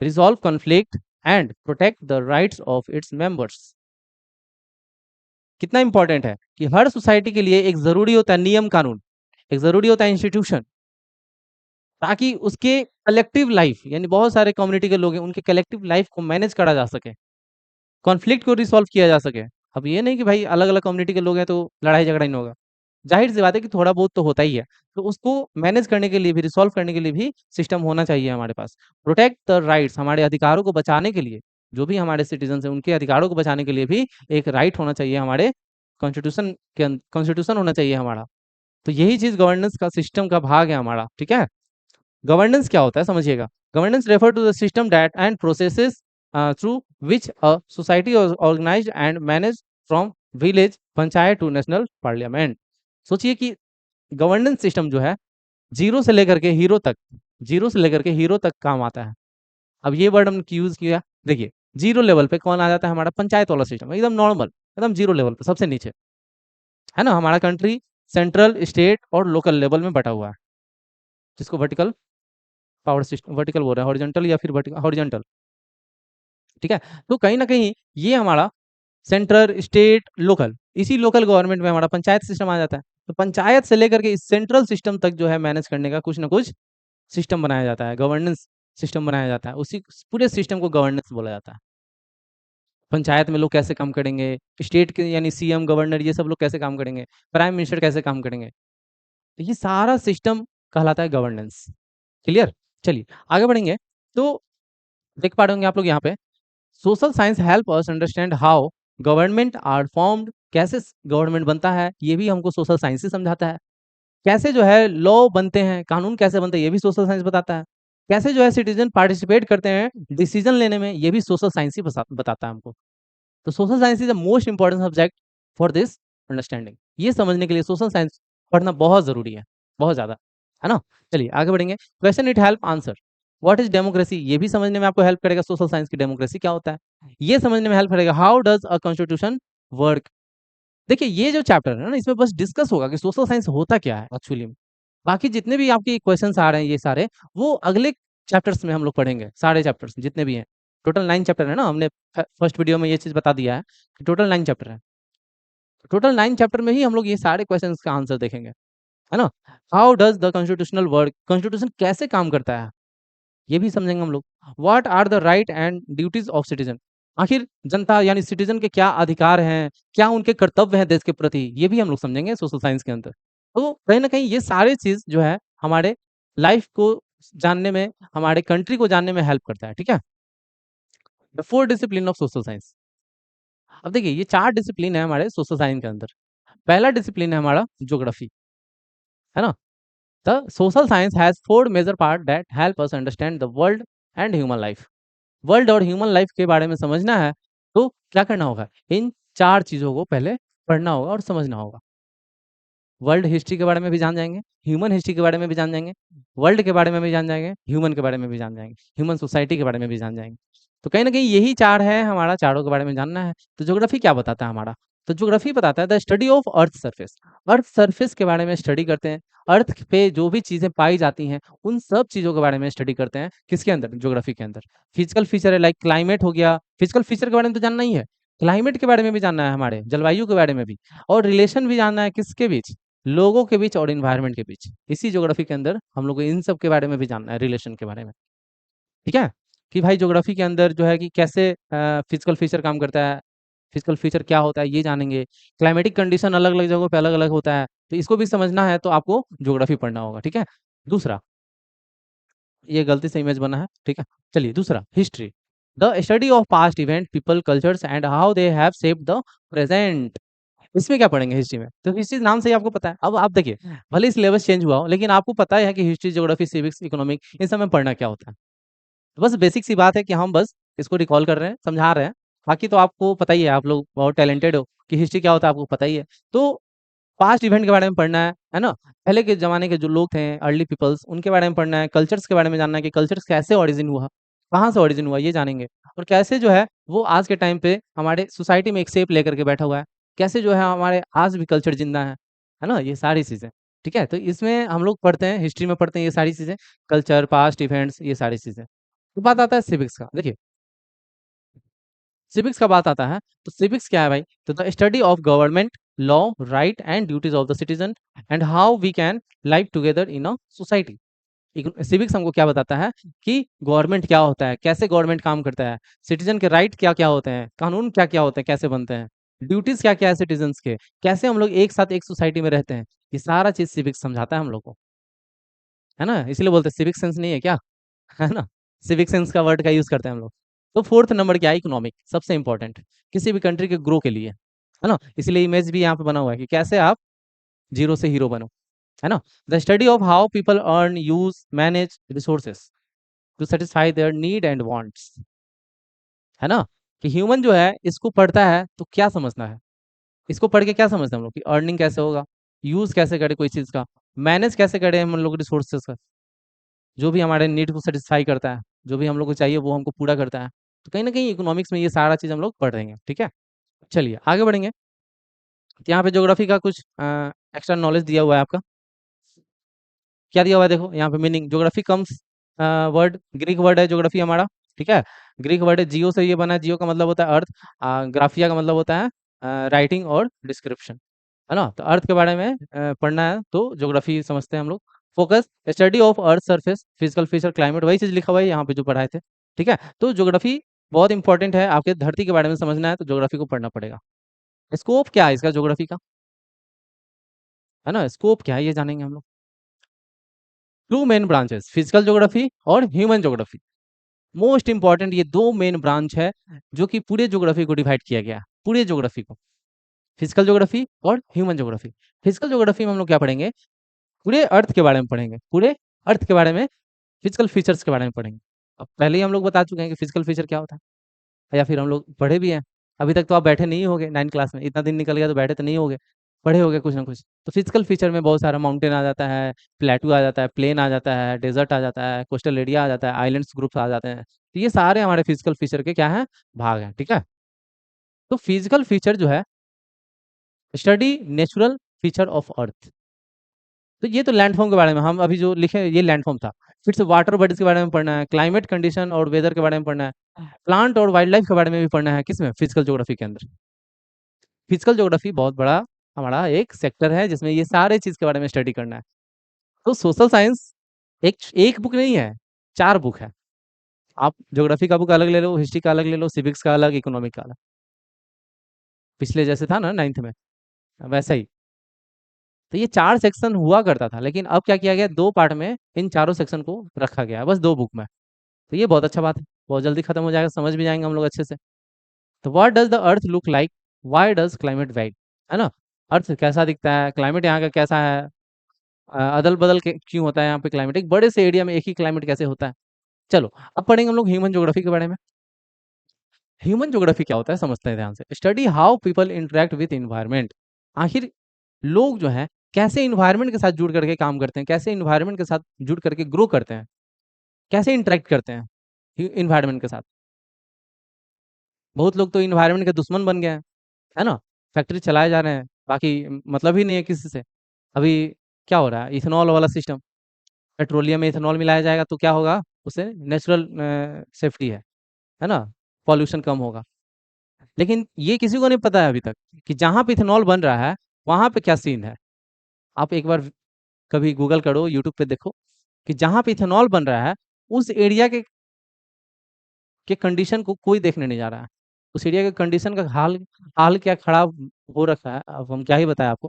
resolve conflict and protect the rights of its members. कितना इंपॉर्टेंट है कि हर सोसाइटी के लिए एक जरूरी होता है नियम कानून, एक जरूरी होता है इंस्टीट्यूशन, ताकि उसके कलेक्टिव लाइफ यानी बहुत सारे कम्युनिटी के लोग हैं उनके कलेक्टिव लाइफ को मैनेज करा जा सके, कॉन्फ्लिक्ट को रिसॉल्व किया जा सके। अब ये नहीं कि भाई अलग अलग कम्युनिटी के लोग हैं तो लड़ाई झगड़ा ही नहीं होगा, जाहिर सी बात है कि थोड़ा बहुत तो होता ही है। तो उसको मैनेज करने के लिए भी, रिसॉल्व करने के लिए भी सिस्टम होना चाहिए हमारे पास। प्रोटेक्ट द राइट्स, हमारे अधिकारों को बचाने के लिए, जो भी हमारे सिटीजन हैं उनके अधिकारों को बचाने के लिए भी एक राइट होना चाहिए हमारे कॉन्स्टिट्यूशन के कॉन्स्टिट्यूशन होना चाहिए हमारा। तो यही चीज़ गवर्नेंस का सिस्टम का भाग है हमारा, ठीक है? गवर्नेंस क्या होता है समझिएगा। Governance refer to the system that and processes through which a society organised and manage from village panchayat to national parliament. सोचिए कि गवर्नेंस सिस्टम जो है जीरो से लेकर के हीरो तक, जीरो से लेकर के हीरो तक काम आता है। अब ये वर्ड हमने यूज किया, देखिए जीरो लेवल पे कौन आ जाता है? हमारा पंचायत वाला सिस्टम, एकदम नॉर्मल, एकदम जीरो लेवल पे सबसे नीचे, है ना? हमारा कंट्री सेंट्रल, स्टेट और लोकल लेवल में बटा हुआ है, जिसको वर्टिकल पावर सिस्टम, वर्टिकल बोल रहे हैं, हॉरिजॉन्टल या फिर हॉरिजॉन्टल, ठीक है? तो कहीं ना कहीं ये हमारा सेंट्रल, स्टेट, लोकल, इसी लोकल गवर्नमेंट में हमारा पंचायत सिस्टम आ जाता है। तो पंचायत से लेकर के इस सेंट्रल सिस्टम तक जो है मैनेज करने का कुछ ना कुछ सिस्टम बनाया जाता है, गवर्नेंस सिस्टम बनाया जाता है, उसी पूरे सिस्टम को गवर्नेंस बोला जाता है। पंचायत में लोग कैसे काम करेंगे, स्टेट के यानी सीएम, गवर्नर, ये सब लोग कैसे काम करेंगे, प्राइम मिनिस्टर कैसे काम करेंगे, तो ये सारा सिस्टम कहलाता है गवर्नेंस। क्लियर? चलिए आगे बढ़ेंगे। तो देख पा रहे होंगे आप लोग यहाँ पे, social science help us understand how government are formed, कैसे गवर्नमेंट बनता है ये भी हमको सोशल साइंस ही समझाता है। कैसे जो है लॉ बनते हैं, कानून कैसे बनते हैं ये भी सोशल साइंस बताता है। कैसे जो है सिटीजन पार्टिसिपेट करते हैं डिसीजन लेने में, ये भी सोशल साइंस ही बताता है हमको। तो social science is the most important subject for this understanding. ये समझने के लिए सोशल साइंस पढ़ना बहुत जरूरी है, बहुत ज्यादा, है ना? चलिए आगे बढ़ेंगे। Question it help answer what is democracy, ये भी समझने में आपको हेल्प करेगा सोशल साइंस की, डेमोक्रेसी क्या होता है ये समझने में हेल्प करेगा। How does a constitution work, देखिए ये जो चैप्टर है ना इसमें बस डिस्कस होगा कि सोशल साइंस होता क्या है एक्चुअली में। बाकी जितने भी आपके क्वेश्चंस आ रहे हैं ये सारे, वो अगले चैप्टर्स में हम लोग पढ़ेंगे, सारे चैप्टर्स जितने भी हैं। टोटल 9 चैप्टर है ना, हमने फर्स्ट वीडियो में ये चीज़ बता दिया है कि टोटल 9 चैप्टर है। टोटल 9 चैप्टर में ही हम लोग ये सारे क्वेश्चंस का आंसर देखेंगे, है ना? How does the constitutional work, constitution कैसे काम करता है ये भी समझेंगे हम लोग। What are the right and duties of citizen, आखिर जनता यानी सिटीजन के क्या अधिकार हैं, क्या उनके कर्तव्य हैं देश के प्रति, ये भी हम लोग समझेंगे सोशल साइंस के अंदर। तो कहीं ना कहीं ये सारे चीज जो है हमारे लाइफ को जानने में, हमारे कंट्री को जानने में हेल्प करता है, ठीक है? The four discipline of social science. अब देखिए ये चार डिसिप्लिन है हमारे सोशल साइंस के अंदर। पहला डिसिप्लिन है हमारा ज्योग्राफी, है ना। The social science has four major part that help us understand the world and human life. World और ह्यूमन लाइफ के बारे में समझना है तो क्या करना होगा, इन चार चीजों को पहले पढ़ना होगा और समझना होगा। वर्ल्ड हिस्ट्री के बारे में भी जान जाएंगे, ह्यूमन हिस्ट्री के बारे में भी जान जाएंगे, वर्ल्ड के बारे में भी जान जाएंगे, ह्यूमन के बारे में भी जान जाएंगे, ह्यूमन सोसाइटी के बारे में भी जान जाएंगे। तो कहीं ना कहीं यही चार है हमारा, चारों के बारे में जानना है। तो ज्योग्राफी क्या बताता है हमारा, तो ज्योग्राफी बताता है the study of earth surface. Earth surface के बारे में स्टडी करते हैं। अर्थ पे जो भी चीजें पाई जाती हैं उन सब चीजों के बारे में स्टडी करते हैं, किसके अंदर, ज्योग्राफी के अंदर। फिजिकल फीचर है, लाइक क्लाइमेट हो गया, फिजिकल फीचर के बारे में तो जानना ही है, क्लाइमेट के बारे में भी जानना है, हमारे जलवायु के बारे में भी, और रिलेशन भी जानना है किसके बीच, लोगों के बीच और इन्वायरमेंट के बीच। इसी ज्योग्राफी के अंदर हम लोग को इन सब के बारे में भी जानना है, रिलेशन के बारे में। ठीक है, कि भाई ज्योग्राफी के अंदर जो है कि कैसे फिजिकल फीचर काम करता है, फिजिकल फीचर क्या होता है ये जानेंगे। क्लाइमेटिक कंडीशन अलग अलग जगहों पे अलग अलग होता है, तो इसको भी समझना है तो आपको ज्योग्राफी पढ़ना होगा। ठीक है, दूसरा, ये गलती से इमेज बना है, ठीक है। चलिए दूसरा, history. The study of past event, people, cultures and how they have shaped the present. इसमें क्या पढ़ेंगे हिस्ट्री में, तो हिस्ट्री नाम से ही आपको पता है। अब आप देखिए, भले सिलेबस चेंज हुआ हो लेकिन आपको पता है कि हिस्ट्री, ज्योग्राफी, सिविक्स, इकोनॉमिक, इन सब में पढ़ना क्या होता है। तो बस बेसिक सी बात है कि हम बस इसको रिकॉल कर रहे हैं, समझा रहे हैं। बाकी तो आपको पता ही है, आप लोग बहुत टैलेंटेड हो, कि हिस्ट्री क्या होता है आपको पता ही है। तो पास्ट इवेंट के बारे में पढ़ना है ना। पहले के जमाने के जो लोग थे, अर्ली पीपल्स, उनके बारे में पढ़ना है। कल्चर्स के बारे में जानना है कि कल्चर्स कैसे ओरिजिन हुआ, कहाँ से ओरिजिन हुआ, ये जानेंगे। और कैसे जो है वो आज के टाइम पे हमारे सोसाइटी में एक शेप लेकर के बैठा हुआ है, कैसे जो है हमारे आज भी कल्चर जिंदा है ना, ये सारी चीजें। ठीक है, तो इसमें हम लोग पढ़ते हैं, हिस्ट्री में पढ़ते हैं ये सारी चीजें, कल्चर, पास्ट इवेंट्स, ये सारी चीजें। तो बात आता है सिविक्स का। देखिए सिविक्स का बात आता है, तो सिविक्स क्या है भाई, तो the study of government, law, right and duties of the citizen and how we can live together in a society. Civics हमको क्या बताता है कि गवर्नमेंट क्या होता है, कैसे गवर्नमेंट काम करता है, सिटीजन के राइट क्या क्या होते हैं, कानून क्या क्या होते हैं, कैसे बनते हैं, ड्यूटीज क्या क्या है सिटीजन्स के, कैसे हम लोग एक साथ एक सोसाइटी में रहते हैं। ये सारा चीज सिविक्स समझाता है हम लोग को, है ना। इसलिए बोलते हैं सिविक सेंस नहीं है क्या, है ना। सिविक सेंस का वर्ड का यूज करते हैं हम लोग। तो फोर्थ नंबर क्या है, इकोनॉमिक, सबसे इंपॉर्टेंट किसी भी कंट्री के ग्रो के लिए, है ना। इसलिए इमेज भी यहाँ पे बना हुआ है कि कैसे आप जीरो से हीरो बनो, है ना। The study of how people earn, use, manage resources to satisfy their need and wants, है ना। कि ह्यूमन जो है इसको पढ़ता है तो क्या समझना है, इसको पढ़ के क्या समझते हैं हम लोग, कि अर्निंग कैसे होगा, यूज कैसे करे कोई चीज का, मैनेज कैसे करे हम लोग रिसोर्सेस का, जो भी हमारे नीड को सेटिस्फाई करता है, जो भी हम लोग को चाहिए वो हमको पूरा करता है। तो कहीं ना कहीं इकोनॉमिक्स में ये सारा चीज हम लोग पढ़ रहे हैं। ठीक है, चलिए आगे बढ़ेंगे। तो यहाँ पे ज्योग्राफी का कुछ एक्स्ट्रा नॉलेज दिया हुआ है आपका। क्या दिया हुआ है देखो यहाँ पे, meaning, geography comes, word Greek word है ज्योग्राफी हमारा। ठीक है, ग्रीक वर्ड है, जियो से ये बना है, जियो का मतलब होता है अर्थ, ग्राफिया का मतलब होता है राइटिंग और डिस्क्रिप्शन, है ना। तो अर्थ के बारे में पढ़ना है तो ज्योग्राफी समझते हैं हम लोग। Focus, study of earth surface, physical feature, climate, वही चीज लिखा हुआ है यहाँ पे जो पढ़ाए थे। ठीक है, तो ज्योग्राफी बहुत इंपॉर्टेंट है, आपके धरती के बारे में समझना है तो ज्योग्राफी को पढ़ना पड़ेगा। स्कोप क्या है इसका ज्योग्राफी का, है ना, स्कोप क्या है ये जानेंगे हम लोग। Two main branches, physical geography और ह्यूमन ज्योग्राफी। मोस्ट इंपॉर्टेंट ये दो मेन ब्रांच है जो कि पूरे ज्योग्राफी को डिवाइड किया गया है, पूरे ज्योग्राफी को, फिजिकल ज्योग्राफी और ह्यूमन ज्योग्राफी। फिजिकल ज्योग्राफी में हम लोग क्या पढ़ेंगे, पूरे अर्थ के बारे में पढ़ेंगे, पूरे अर्थ के बारे में, फिजिकल फीचर्स के बारे में पढ़ेंगे। अब पहले ही हम लोग बता चुके हैं कि फिजिकल फीचर क्या होता है, या फिर हम लोग पढ़े भी हैं। अभी तक तो आप बैठे नहीं होगे 9 क्लास में, इतना दिन निकल गया तो बैठे तो नहीं होगे, पढ़े होगे कुछ ना कुछ। तो फिजिकल फीचर में बहुत सारा माउंटेन आ जाता है, प्लेटू आ जाता है, प्लेन आ जाता है, डेजर्ट आ जाता है, कोस्टल एरिया आ जाता है, आइलैंड्स ग्रुप्स आ जाते हैं। तो ये सारे हमारे फिजिकल फीचर के क्या है, भाग हैं। ठीक है, तो फिजिकल फीचर जो है, study natural feature of earth. तो ये तो लैंडफॉर्म के बारे में हम अभी जो लिखे ये लैंडफॉर्म था। फिर से वाटर बॉडीज के बारे में पढ़ना है, क्लाइमेट कंडीशन और वेदर के बारे में पढ़ना है, प्लांट और वाइल्ड लाइफ के बारे में भी पढ़ना है, किसमें, फिजिकल ज्योग्राफी के अंदर। फिजिकल ज्योग्राफी बहुत बड़ा हमारा एक सेक्टर है जिसमें ये सारे चीज के बारे में स्टडी करना है। तो सोशल साइंस एक एक बुक नहीं है, चार बुक है। आप ज्योग्राफी का बुक अलग ले लो, हिस्ट्री का अलग ले लो, सिविक्स का अलग, इकोनॉमिक का अलग, पिछले जैसे था ना 9th में, वैसा ही। तो ये चार सेक्शन हुआ करता था, लेकिन अब क्या किया गया, दो पार्ट में इन चारों सेक्शन को रखा गया है, बस दो बुक में। तो ये बहुत अच्छा बात है। बहुत जल्दी खत्म हो जाएगा, समझ भी जाएंगे हम लोग अच्छे से। तो what does the earth look like, why does climate very, है ना। अर्थ कैसा दिखता है, क्लाइमेट यहाँ का कैसा है, अदल बदल के क्यों होता है यहाँ पे क्लाइमेट, एक बड़े से एरिया में एक ही क्लाइमेट कैसे होता है। चलो अब पढ़ेंगे हम लोग ह्यूमन ज्योग्राफी के बारे में। ह्यूमन ज्योग्राफी क्या होता है समझते हैं ध्यान से। Study how people interact with environment, आखिर लोग जो है कैसे इन्वायरमेंट के साथ जुड़ करके काम करते हैं, कैसे इन्वायरमेंट के साथ जुड़ करके ग्रो करते हैं, कैसे इंटरेक्ट करते हैं इन्वायरमेंट के साथ। बहुत लोग तो इन्वायरमेंट के दुश्मन बन गए हैं, है ना। फैक्ट्री चलाए जा रहे हैं, बाकी मतलब ही नहीं है किसी से। अभी क्या हो रहा है, इथेनॉल वाला सिस्टम, पेट्रोलियम में इथेनॉल मिलाया जाएगा तो क्या होगा, उससे नेचुरल सेफ्टी है ना, पॉल्यूशन कम होगा। लेकिन ये किसी को नहीं पता है अभी तक कि जहाँ पे इथेनॉल बन रहा है वहाँ पे क्या सीन है। आप एक बार कभी गूगल करो, यूट्यूब पे देखो कि जहाँ पे इथेनॉल बन रहा है उस एरिया के कंडीशन को कोई देखने नहीं जा रहा है। उस एरिया के कंडीशन का हाल हाल क्या खराब हो रखा है, अब हम क्या ही बताएं आपको।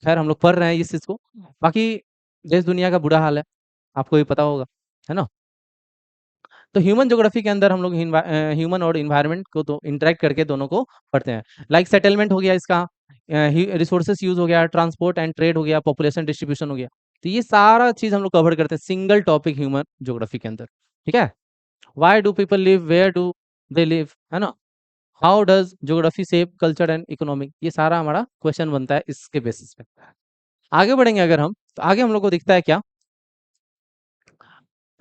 खैर हम लोग पढ़ रहे हैं इस चीज़ को, बाकी देश दुनिया का बुरा हाल है, आपको भी पता होगा, है ना। तो ह्यूमन ज्योग्राफी के अंदर हम लोग ह्यूमन और इन्वायरमेंट को तो इंटरेक्ट करके दोनों को पढ़ते हैं। लाइक सेटलमेंट हो गया इसका, रिसोर्सेस यूज हो गया, ट्रांसपोर्ट एंड ट्रेड हो गया, पॉपुलेशन डिस्ट्रीब्यूशन हो गया। तो ये सारा चीज हम लोग कवर करते हैं सिंगल टॉपिक ह्यूमन ज्योग्राफी के अंदर। ठीक है। Why do people live, where do they live, है ना। How does geography shape culture and economic, ये सारा हमारा क्वेश्चन बनता है इसके बेसिस पे। आगे बढ़ेंगे अगर हम, तो आगे हम लोग को दिखता है क्या,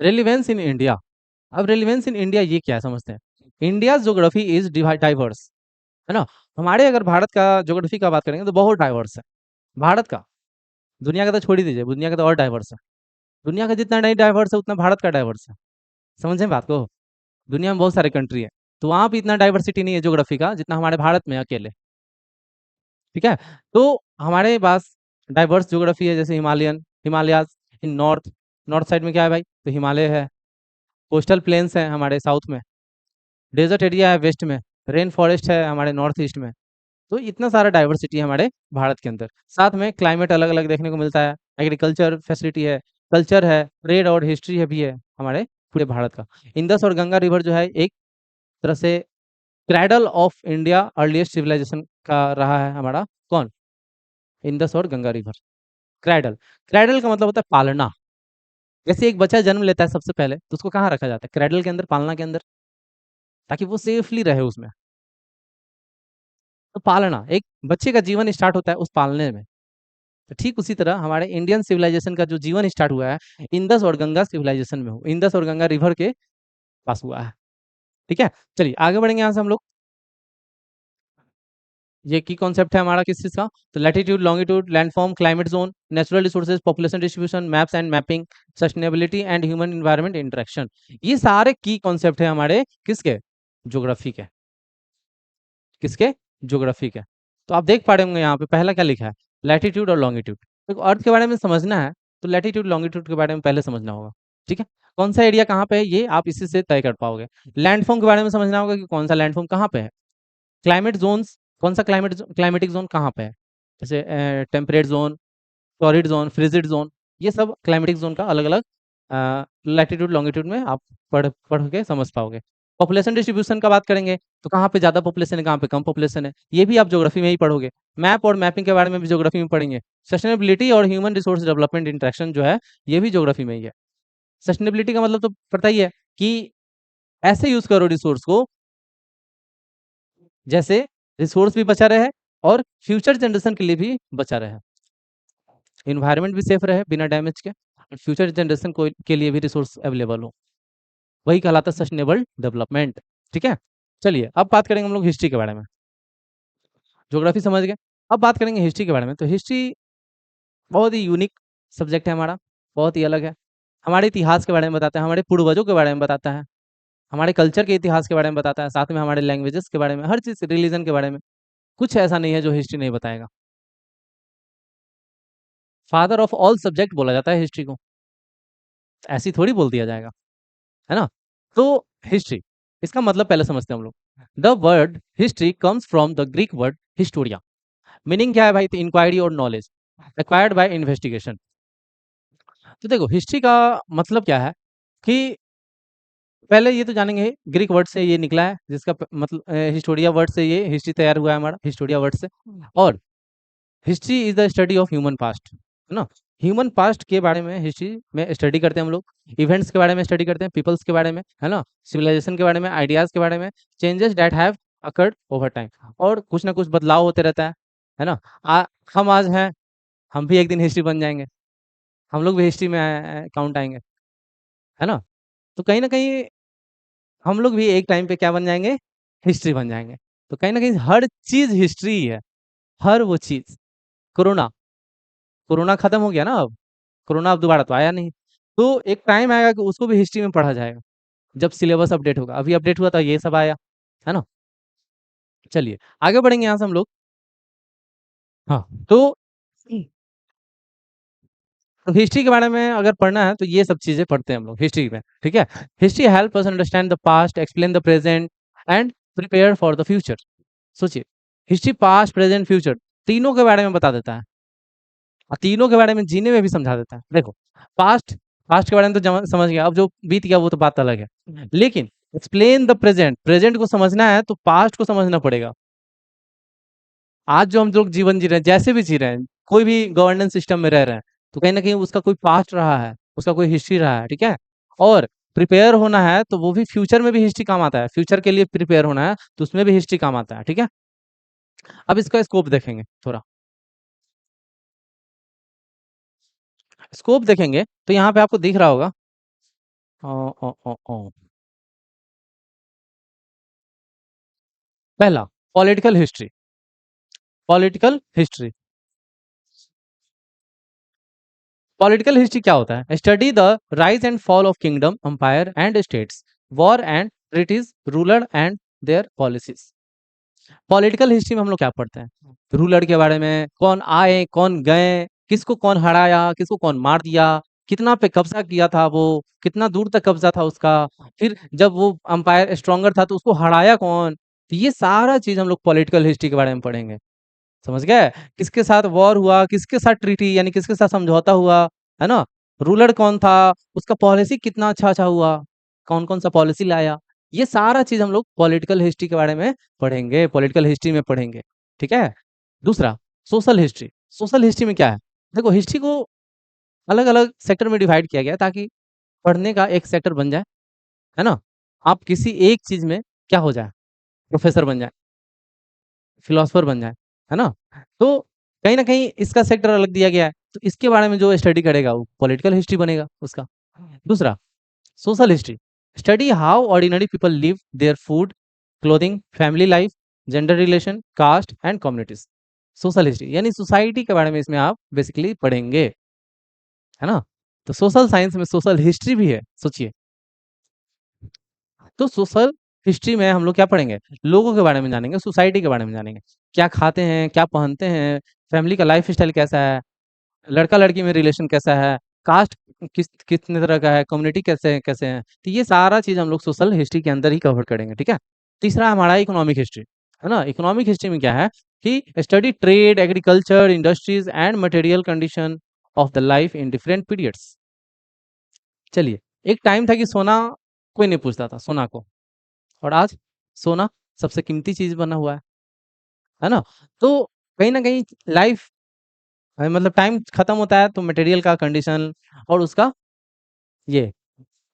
रेलिवेंस इन इंडिया। अब रेलिवेंस इन इंडिया ये क्या है समझते हैं। इंडिया ज्योग्राफी इज डाइवर्स, है ना। हमारे अगर भारत का ज्योग्राफी का बात करेंगे तो बहुत डाइवर्स है भारत का। दुनिया का तो छोड़ ही दीजिए, दुनिया का तो और डाइवर्स है। दुनिया का जितना नहीं डाइवर्स है उतना भारत का डाइवर्स है, समझे बात को। दुनिया में बहुत सारे कंट्री है, तो वहाँ पे इतना डाइवर्सिटी नहीं है ज्योग्राफी का जितना हमारे भारत में अकेले। ठीक है। तो हमारे पास डाइवर्स ज्योग्राफी है, जैसे हिमालयाज इन नॉर्थ, नॉर्थ साइड में क्या है भाई, तो हिमालय है। कोस्टल प्लेन्स है हमारे साउथ में, डेजर्ट एरिया है वेस्ट में, रेन फॉरेस्ट है हमारे नॉर्थ ईस्ट में। तो इतना सारा डाइवर्सिटी है हमारे भारत के अंदर। साथ में क्लाइमेट अलग अलग देखने को मिलता है, एग्रीकल्चर फैसिलिटी है, कल्चर है, ट्रेड और हिस्ट्री है भी है हमारे पूरे भारत का। इंदस और गंगा रिवर जो है एक तरह से cradle of India earliest civilization का रहा है हमारा, कौन, इंदस और गंगा रिवर। क्रैडल, क्रैडल का मतलब होता है पालना। जैसे एक बच्चा जन्म लेता है सबसे पहले तो उसको कहाँ रखा जाता है, क्रैडल के अंदर, पालना के अंदर, ताकि वो सेफली रहे उसमें। तो पालना, एक बच्चे का जीवन स्टार्ट होता है उस पालने में। तो ठीक उसी तरह हमारे इंडियन सिविलाइजेशन का जो जीवन स्टार्ट हुआ है इंदस और गंगा सिविलाइजेशन में, हो इंदस और गंगा रिवर के पास हुआ है। ठीक है। चलिए आगे बढ़ेंगे यहाँ से हम लोग। ये की कॉन्सेप्ट है हमारा किस चीज का, तो latitude, longitude, landform, climate zone, natural resources, population distribution, maps and mapping, sustainability and human environment interaction. ये सारे की कॉन्सेप्ट है हमारे किसके, ज्योग्राफी के। किसके, ज्योग्राफी के। तो आप देख पा रहे होंगे यहाँ पे पहला क्या लिखा है, लैटिट्यूड और लॉन्गिट्यूड। तो अर्थ के बारे में समझना है तो लैटिट्यूड लॉन्गिट्यूड के बारे में पहले समझना होगा। ठीक है। कौन सा एरिया कहाँ पे है ये आप इसी से तय कर पाओगे। लैंडफॉर्म के बारे में समझना होगा कि कौन सा लैंडफॉर्म कहाँ पे है। क्लाइमेट जोन्स, कौन सा क्लाइमेटिक जोन कहाँ पे है, जैसे temperate zone, torrid zone, frigid zone, ये सब क्लाइमेटिक जोन का अलग अलग लैटिट्यूड लॉन्गिट्यूड में आप पढ़ पढ़ के समझ पाओगे। पॉपुलेशन डिस्ट्रीब्यूशन का बात करेंगे तो कहाँ पे ज़्यादा पॉपुलेशन है कहाँ पे कम पॉपुलेशन है, ये भी आप ज्योग्राफी में ही पढ़ोगे। मैप और मैपिंग के बारे में भी ज्योग्राफी में पढ़ेंगे। सस्टेनेबिलिटी और ह्यूमन रिसोर्स डेवलपमेंट इंटरेक्शन जो है ये भी ज्योग्राफी में ही है। सस्टेनेबिलिटी का मतलब तो पता ही है कि ऐसे यूज करो रिसोर्स को जैसे रिसोर्स भी बचा रहे और फ्यूचर जनरेशन के लिए भी बचा रहे, इन्वायरमेंट भी सेफ रहे बिना डैमेज के, और फ्यूचर जनरेशन को के लिए भी रिसोर्स अवेलेबल हो, वही कहलाता है सस्टेनेबल डेवलपमेंट। ठीक है। चलिए अब बात करेंगे हम लोग हिस्ट्री के बारे में। ज्योग्राफी समझ गए, अब बात करेंगे हिस्ट्री के बारे में। तो हिस्ट्री बहुत ही यूनिक सब्जेक्ट है हमारा, बहुत ही अलग है। हमारे इतिहास के बारे में बताता है, हमारे पूर्वजों के बारे में बताता है, हमारे कल्चर के इतिहास के बारे में बताता है, साथ में हमारे लैंग्वेजेस के बारे में, हर चीज़, रिलीजन के बारे में। कुछ ऐसा नहीं है जो हिस्ट्री नहीं बताएगा। फादर ऑफ ऑल सब्जेक्ट बोला जाता है हिस्ट्री को, ऐसी थोड़ी बोल दिया जाएगा, है ना। तो हिस्ट्री, इसका मतलब पहले समझते हैं हम लोग। The word history comes from the Greek word Historia. Meaning क्या है भाई, तो इंक्वायरी और नॉलेज एक्वायर्ड बाय इन्वेस्टिगेशन। तो देखो हिस्ट्री का मतलब क्या है कि पहले ये तो जानेंगे ग्रीक वर्ड से ये निकला है, जिसका मतलब हिस्टोरिया वर्ड से ये हिस्ट्री तैयार हुआ है हमारा, हिस्टोरिया वर्ड से। और history is the study of human past, है ना। ह्यूमन पास्ट के बारे में हिस्ट्री में स्टडी करते हैं हम लोग। इवेंट्स के बारे में स्टडी करते हैं, पीपल्स के बारे में, है ना, सिविलाइजेशन के बारे में, आइडियाज के बारे में, changes that have occurred over time, और कुछ ना कुछ बदलाव होते रहता है ना। हम आज हैं, हम भी एक दिन हिस्ट्री बन जाएंगे, हम लोग भी हिस्ट्री में काउंट आएंगे, है ना। तो कहीं ना कहीं हम लोग भी एक टाइम पे क्या बन जाएंगे, हिस्ट्री बन जाएंगे। तो कहीं ना कहीं हर चीज हिस्ट्री ही है, हर वो चीज। कोरोना, कोरोना खत्म हो गया ना अब, कोरोना अब दोबारा तो आया नहीं। तो एक टाइम आएगा कि उसको भी हिस्ट्री में पढ़ा जाएगा, जब सिलेबस अपडेट होगा। अभी अपडेट हुआ था, ये सब आया, है ना। चलिए आगे बढ़ेंगे यहाँ से हम लोग। हाँ, तो हिस्ट्री के बारे में अगर पढ़ना है तो ये सब चीजें पढ़ते हैं हम लोग हिस्ट्री में, ठीक है। History help us understand the past, explain the present and prepare for the future. सोचिए, हिस्ट्री पास्ट प्रेजेंट फ्यूचर तीनों के बारे में बता देता है, और तीनों के बारे में जीने में भी समझा देता है। देखो, पास्ट, पास्ट के बारे में तो समझ गया, अब जो बीत गया वो तो बात अलग है। लेकिन एक्सप्लेन द प्रेजेंट, प्रेजेंट को समझना है तो पास्ट को समझना पड़ेगा। आज जो हम लोग जीवन जी रहे हैं, जैसे भी जी रहे हैं, कोई भी गवर्नेंस सिस्टम में रह रहे हैं, तो कहीं ना कहीं उसका कोई पास्ट रहा है, उसका कोई हिस्ट्री रहा है, ठीक है। और प्रिपेयर होना है तो वो भी फ्यूचर में भी हिस्ट्री काम आता है, फ्यूचर के लिए प्रिपेयर होना है तो उसमें भी हिस्ट्री काम आता है, ठीक है। अब इसका स्कोप देखेंगे थोड़ा, स्कोप देखेंगे तो यहाँ पे आपको दिख रहा होगा। ओ, ओ, ओ, ओ। पहला, political history, political history. Political history क्या होता है? Study the rise and fall of kingdom, empire and states, war and treaties, ruler and their policies. Political history में हम लोग क्या पढ़ते हैं? रूलर के बारे में, कौन आए कौन गए, किसको कौन हराया, किसको कौन मार दिया, कितना पे कब्जा किया था वो, कितना दूर तक कब्जा था उसका, फिर जब वो अंपायर स्ट्रॉन्गर था तो उसको हराया कौन। तो ये सारा चीज हम लोग पॉलिटिकल हिस्ट्री के बारे में पढ़ेंगे, समझ गए। किसके साथ वॉर हुआ, किसके साथ ट्रीटी यानी किसके साथ समझौता हुआ, है ना। रूलर कौन था, उसका पॉलिसी कितना अच्छा अच्छा हुआ, कौन कौन सा पॉलिसी लाया। ये सारा चीज हम लोग पॉलिटिकल हिस्ट्री के बारे में पढ़ेंगे, पॉलिटिकल हिस्ट्री में पढ़ेंगे, ठीक है। दूसरा, सोशल हिस्ट्री। सोशल हिस्ट्री में क्या है? देखो, हिस्ट्री को अलग अलग सेक्टर में डिवाइड किया गया है ताकि पढ़ने का एक सेक्टर बन जाए, है ना। आप किसी एक चीज में क्या हो जाए, प्रोफेसर बन जाए, फिलोसफर बन जाए, है ना। तो कहीं ना कहीं इसका सेक्टर अलग दिया गया है, तो इसके बारे में जो स्टडी करेगा वो पॉलिटिकल हिस्ट्री बनेगा उसका। दूसरा, social history, study how ordinary people live, their food, clothing, family life, gender relation, caste and communities. Social history यानी सोसाइटी के बारे में इसमें आप बेसिकली पढ़ेंगे, है ना। तो सोशल साइंस में सोशल हिस्ट्री भी है, सोचिए। तो सोशल हिस्ट्री में हम लोग क्या पढ़ेंगे? लोगों के बारे में जानेंगे, सोसाइटी के बारे में जानेंगे, क्या खाते हैं, क्या पहनते हैं, फैमिली का लाइफ स्टाइल कैसा है, लड़का लड़की में रिलेशन कैसा है, कास्ट कितने तरह का है, कम्युनिटी कैसे कैसे हैं। तो ये सारा चीज हम लोग सोशल हिस्ट्री के अंदर ही कवर करेंगे, ठीक है। तीसरा हमारा इकोनॉमिक हिस्ट्री, है ना। इकोनॉमिक हिस्ट्री में क्या है कि study trade, agriculture, industries and material condition of the life in different periods. चलिए, एक टाइम था कि सोना कोई नहीं पूछता था सोना को, और आज सोना सबसे कीमती चीज बना हुआ है ना। तो कहीं ना कहीं लाइफ, मतलब टाइम खत्म होता है तो मटेरियल का कंडीशन और उसका ये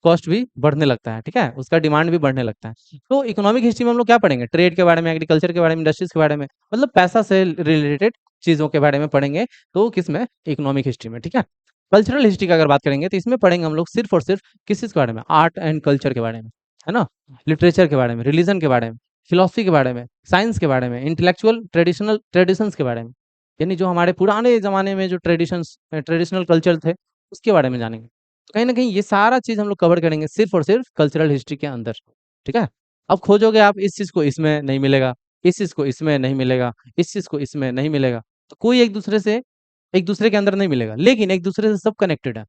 कॉस्ट भी बढ़ने लगता है, ठीक है, उसका डिमांड भी बढ़ने लगता है। तो इकोनॉमिक हिस्ट्री में हम लोग क्या पढ़ेंगे? ट्रेड के बारे में, एग्रीकल्चर के बारे में, इंडस्ट्रीज के बारे में, मतलब पैसा से रिलेटेड चीजों के बारे में पढ़ेंगे। तो किसमें? इकोनॉमिक हिस्ट्री में, ठीक है। कल्चरल हिस्ट्री का अगर बात करेंगे तो इसमें पढ़ेंगे हम लोग सिर्फ और सिर्फ किस चीज के बारे में? आर्ट एंड कल्चर के बारे में, है ना। लिटरेचर के बारे में, रिलीजन के बारे में, फिलोसफी के बारे में, साइंस के बारे में, इंटेलेक्चुअल ट्रेडिशनल ट्रेडिशंस के बारे में, यानी जो हमारे पुराने जमाने में जो ट्रेडिशनल कल्चर थे उसके बारे में जानेंगे। तो कहीं ना कहीं ये सारा चीज हम लोग कवर करेंगे सिर्फ और सिर्फ कल्चरल हिस्ट्री के अंदर, ठीक है। अब खोजोगे आप इस चीज को इसमें नहीं मिलेगा, इस चीज को इसमें नहीं मिलेगा, इस चीज को इसमें नहीं मिलेगा, तो कोई एक दूसरे से, एक दूसरे के अंदर नहीं मिलेगा, लेकिन एक दूसरे से सब कनेक्टेड है,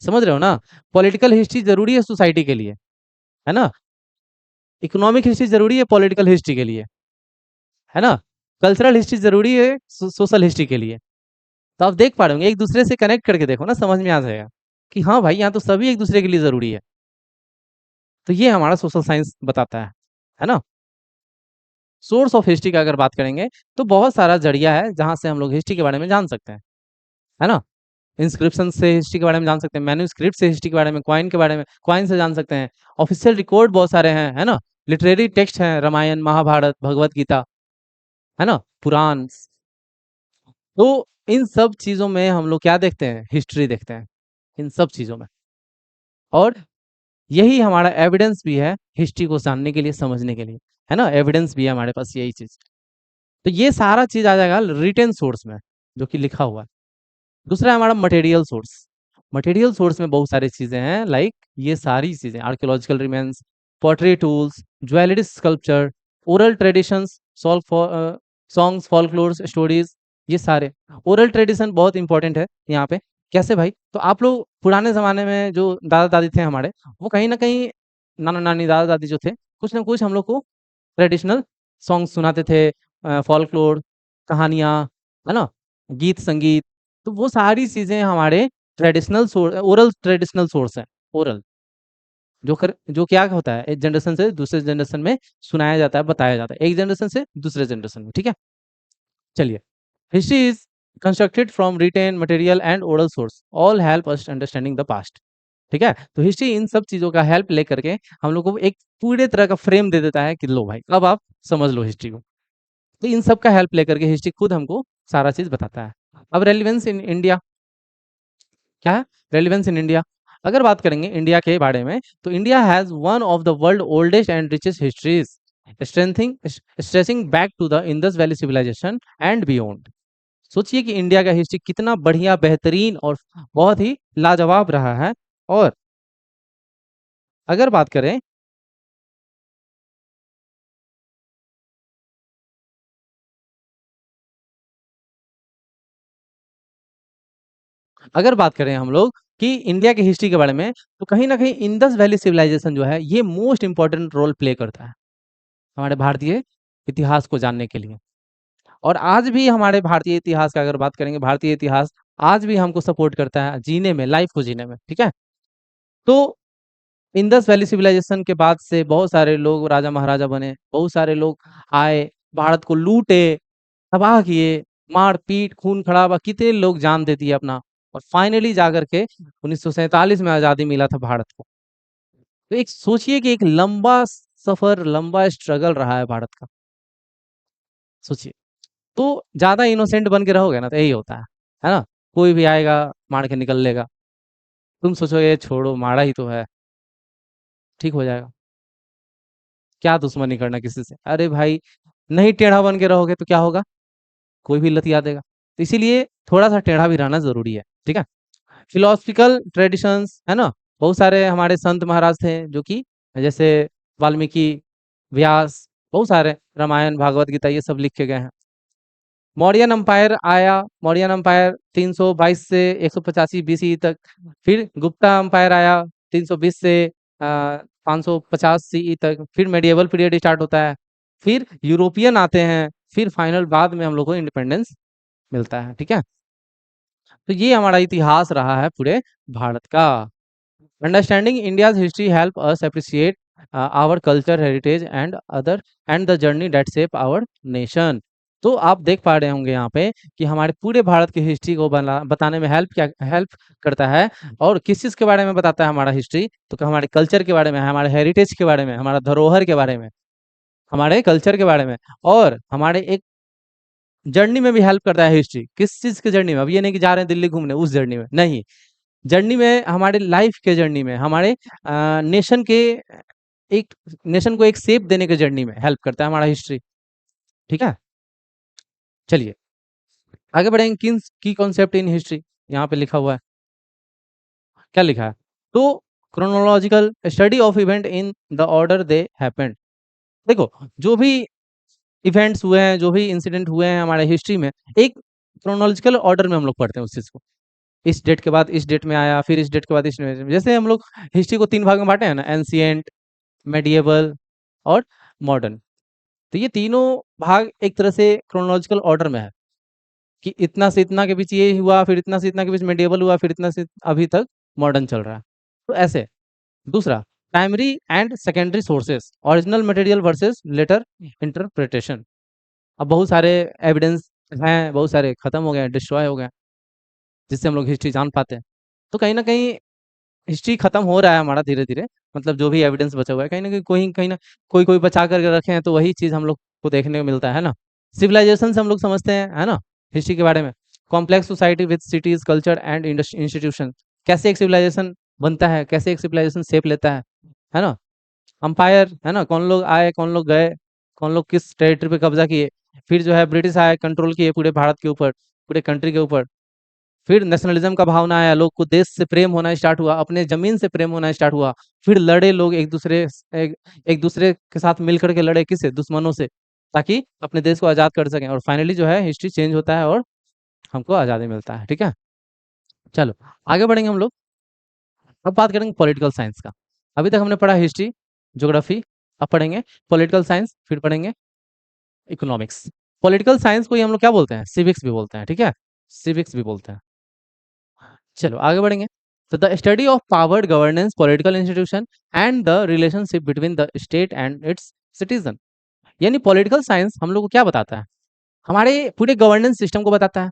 समझ रहे हो ना। पॉलिटिकल हिस्ट्री जरूरी है सोसाइटी के लिए, है ना। इकोनॉमिक हिस्ट्री जरूरी है पॉलिटिकल हिस्ट्री के लिए, है ना। कल्चरल हिस्ट्री जरूरी है सोशल हिस्ट्री के लिए। तो आप देख पा रहे होंगे, एक दूसरे से कनेक्ट करके देखो ना, समझ में आ जाएगा कि हाँ भाई यहाँ तो सभी एक दूसरे के लिए जरूरी है। तो ये हमारा सोशल साइंस बताता है ना। सोर्स ऑफ हिस्ट्री का अगर बात करेंगे तो बहुत सारा जरिया है जहां से हम लोग हिस्ट्री के बारे में जान सकते हैं, है ना। इंस्क्रिप्शन से हिस्ट्री के बारे में जान सकते हैं, मैन्युस्क्रिप्ट से हिस्ट्री के बारे में, कॉइन के बारे में, कॉइन से जान सकते हैं, ऑफिशियल रिकॉर्ड बहुत सारे हैं, है ना। लिटरेरी टेक्स्ट हैं, रामायण, महाभारत, भगवत गीता, है ना, पुराण। तो इन सब चीजों में हम लोग क्या देखते हैं, हिस्ट्री देखते हैं इन सब चीजों में। और यही हमारा एविडेंस भी है हिस्ट्री को जानने के लिए, समझने के लिए, है ना। एविडेंस भी है हमारे पास यही चीज। तो ये सारा चीज आ जाएगा रिटन सोर्स में, जो कि लिखा हुआ है। दूसरा है हमारा मटेरियल सोर्स। मटेरियल सोर्स में बहुत सारी चीजें हैं, लाइक ये सारी चीजें, archaeological remains, pottery tools, jewellery sculpture, oral traditions, songs, folklore stories, ये सारे। ओरल ट्रेडिशन बहुत इंपॉर्टेंट है यहाँ पे। कैसे भाई, तो आप लोग पुराने जमाने में जो दादा दादी थे हमारे, वो कहीं ना कहीं, नाना नानी दादा दादी जो थे, कुछ ना कुछ हम लोग को ट्रेडिशनल सॉन्ग सुनाते थे, फॉल्कलोर, कहानियाँ, है ना, गीत संगीत। तो वो सारी चीजें हमारे traditional source, oral traditional source है। ओरल जो क्या होता है, एक जनरेशन से दूसरे जनरेशन में सुनाया जाता है, बताया जाता है, एक जनरेशन से दूसरे जनरेशन में, ठीक है। चलिए, history is constructed from written material and oral source, all help us understanding the past. ठीक है, तो हिस्ट्री इन सब चीजों का हेल्प लेकर के हम लोग को एक पूरे तरह का फ्रेम दे देता है कि लो भाई अब आप समझ लो हिस्ट्री को। तो इन सब का हेल्प लेकर के हिस्ट्री खुद हमको सारा चीज बताता है। अब रेलिवेंस इन इंडिया क्या है, रेलिवेंस इन इंडिया। अगर बात करेंगे इंडिया के बारे में, तो India has one of the world oldest and richest histories, strengthening stretching back to the Indus valley civilisation and beyond. सोचिए कि इंडिया का हिस्ट्री कितना बढ़िया, बेहतरीन और बहुत ही लाजवाब रहा है। और अगर बात करें, हम लोग कि इंडिया की हिस्ट्री के बारे में, तो कहीं ना कहीं इंडस वैली सिविलाइजेशन जो है ये मोस्ट इंपॉर्टेंट रोल प्ले करता है हमारे भारतीय इतिहास को जानने के लिए। और आज भी हमारे भारतीय इतिहास का अगर बात करेंगे, भारतीय इतिहास आज भी हमको सपोर्ट करता है जीने में, लाइफ को जीने में, ठीक है। तो इंडस वैली सिविलाइजेशन के बाद से बहुत सारे लोग राजा महाराजा बने, बहुत सारे लोग आए, भारत को लूटे, तबाह किए, मार पीट, खून खराबा, कितने लोग जान दे दिए अपना। और फाइनली जाकर के 1947 में आजादी मिला था भारत को। तो एक सोचिए कि एक लंबा सफर, लंबा स्ट्रगल रहा है भारत का। सोचिए, तो ज्यादा इनोसेंट बन के रहोगे ना तो यही होता है ना। कोई भी आएगा, मार के निकल लेगा। तुम सोचो ये छोड़ो, मारा ही तो है, ठीक हो जाएगा, क्या दुश्मनी करना किसी से। अरे भाई, नहीं टेढ़ा बन के रहोगे तो क्या होगा, कोई भी लतिया देगा। तो इसीलिए थोड़ा सा टेढ़ा भी रहना जरूरी है, ठीक है। फिलोसफिकल ट्रेडिशंस, है ना, बहुत सारे हमारे संत महाराज थे जो कि, जैसे वाल्मीकि, व्यास, बहुत सारे, रामायण, भागवत गीता, ये सब लिख के गए हैं। मौर्यन अंपायर आया, मौर्यन अंपायर 322 से 185 बीसी तक। फिर गुप्ता अंपायर आया 320 से 550 सीई तक। फिर मेडिएवल पीरियड स्टार्ट होता है। फिर यूरोपियन आते हैं। फिर फाइनल बाद में हम लोग को इंडिपेंडेंस मिलता है, ठीक है। तो ये हमारा इतिहास रहा है पूरे भारत का। Understanding India's history help us appreciate our culture, heritage and other and the journey that shape our nation. तो आप देख पा रहे होंगे यहाँ पे कि हमारे पूरे भारत की हिस्ट्री को बताने में हेल्प करता है। और किस चीज़ के बारे में बताता है हमारा हिस्ट्री, तो हमारे कल्चर के बारे में, हमारे हेरिटेज के बारे में, हमारा धरोहर के बारे में, हमारे कल्चर के बारे में। और हमारे एक जर्नी में भी हेल्प करता है हिस्ट्री। किस चीज़ की जर्नी में, अब ये नहीं कि जा रहे हैं दिल्ली घूमने उस जर्नी में नहीं, जर्नी में, हमारे लाइफ के जर्नी में, हमारे नेशन के, एक नेशन को एक शेप देने के जर्नी में हेल्प करता है हमारा हिस्ट्री, ठीक है। चलिए आगे बढ़ेंगे। किन की कॉन्सेप्ट इन हिस्ट्री, यहाँ पे लिखा हुआ है, क्या लिखा है, तो chronological study of event in the order they happened. देखो, जो भी इवेंट्स हुए हैं, जो भी इंसिडेंट हुए हैं हमारे हिस्ट्री में, एक क्रोनोलॉजिकल ऑर्डर में हम लोग पढ़ते हैं उस चीज को। इस डेट के बाद इस डेट में आया, फिर इस डेट के बाद इस डेट में, जैसे हम लोग हिस्ट्री को 3 भाग में बांटे हैं ना, एंशियंट, मेडिएवल और मॉडर्न। तो ये तीनों भाग एक तरह से क्रोनोलॉजिकल ऑर्डर में है कि इतना से इतना के बीच ये हुआ, फिर इतना से इतना के बीच मेडिएवल हुआ, फिर इतना से अभी तक मॉडर्न चल रहा है। तो ऐसे। दूसरा, primary and secondary sources, original material versus later interpretation. अब बहुत सारे एविडेंस हैं, बहुत सारे खत्म हो गए, डिस्ट्रॉय हो गए, जिससे हम लोग हिस्ट्री जान पाते हैं। तो कहीं ना कहीं हिस्ट्री खत्म हो रहा है हमारा धीरे धीरे, मतलब जो भी एविडेंस बचा हुआ है कहीं ना कोई कोई बचा करके रखे हैं, तो वही चीज हम लोग को देखने को मिलता है ना। सिविलाइजेशन से हम लोग समझते हैं, है ना, हिस्ट्री के बारे में। Complex society with cities culture and institution, कैसे एक सिविलाइजेशन बनता है, कैसे एक सिविलाइजेशन शेप लेता है ना। अंपायर, है ना, कौन लोग आए, कौन लोग गए, कौन लोग किस टेरिटरी पे कब्जा किए, फिर जो है ब्रिटिश आए, कंट्रोल किए पूरे भारत के ऊपर, पूरे कंट्री के ऊपर। फिर नेशनलिज्म का भावना आया, लोग को देश से प्रेम होना स्टार्ट हुआ, अपने जमीन से प्रेम होना स्टार्ट हुआ। फिर लड़े लोग एक दूसरे के साथ मिल करके लड़े, किससे, दुश्मनों से, ताकि अपने देश को आजाद कर सकें। और फाइनली जो है हिस्ट्री चेंज होता है और हमको आजादी मिलता है। ठीक है, चलो आगे बढ़ेंगे हम लोग। अब बात करेंगे पॉलिटिकल साइंस का। अभी तक हमने पढ़ा हिस्ट्री, ज्योग्राफी, अब पढ़ेंगे पॉलिटिकल साइंस, फिर पढ़ेंगे इकोनॉमिक्स। पॉलिटिकल साइंस को ही हम लोग क्या बोलते हैं, सिविक्स भी बोलते हैं। ठीक है, सिविक्स भी बोलते हैं। चलो आगे बढ़ेंगे। तो the study of power governance political institution and the relationship between the state and it's citizen, यानी पॉलिटिकल साइंस हम लोग को क्या बताता है, हमारे पूरे गवर्नेंस सिस्टम को बताता है,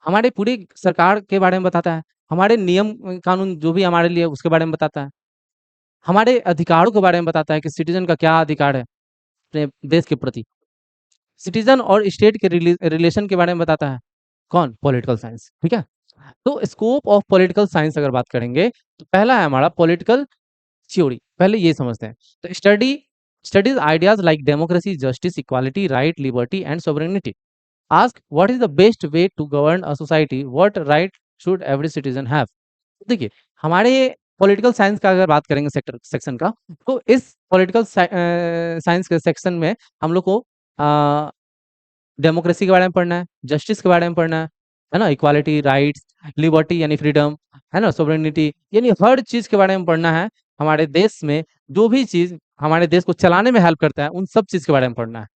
हमारे पूरी सरकार के बारे में बताता है, हमारे नियम कानून जो भी हमारे लिए उसके बारे में बताता है, हमारे अधिकारों के बारे में बताता है कि सिटीजन का क्या अधिकार है अपने देश के प्रति, सिटीजन और स्टेट के रिलेशन के बारे में बताता है। कौन, पॉलिटिकल साइंस। ठीक है, तो स्कोप ऑफ पॉलिटिकल साइंस अगर बात करेंगे, तो पहला है हमारा पॉलिटिकल थ्योरी। पहले ये समझते हैं। तो studies ideas like democracy, justice, equality, right, liberty and sovereignty. Ask what is the best way to govern a society, what right should every citizen have. देखिए, हमारे पॉलिटिकल साइंस का अगर बात करेंगे सेक्शन का, तो इस पॉलिटिकल साइंस के सेक्शन में हम लोग को डेमोक्रेसी के बारे में पढ़ना है, जस्टिस के बारे में पढ़ना है ना, इक्वालिटी, राइट्स, लिबर्टी यानी फ्रीडम, है ना, सोवरेनिटी, यानी हर चीज के बारे में पढ़ना है। हमारे देश में जो भी चीज हमारे देश को चलाने में हेल्प करता है, उन सब चीज के बारे में पढ़ना है।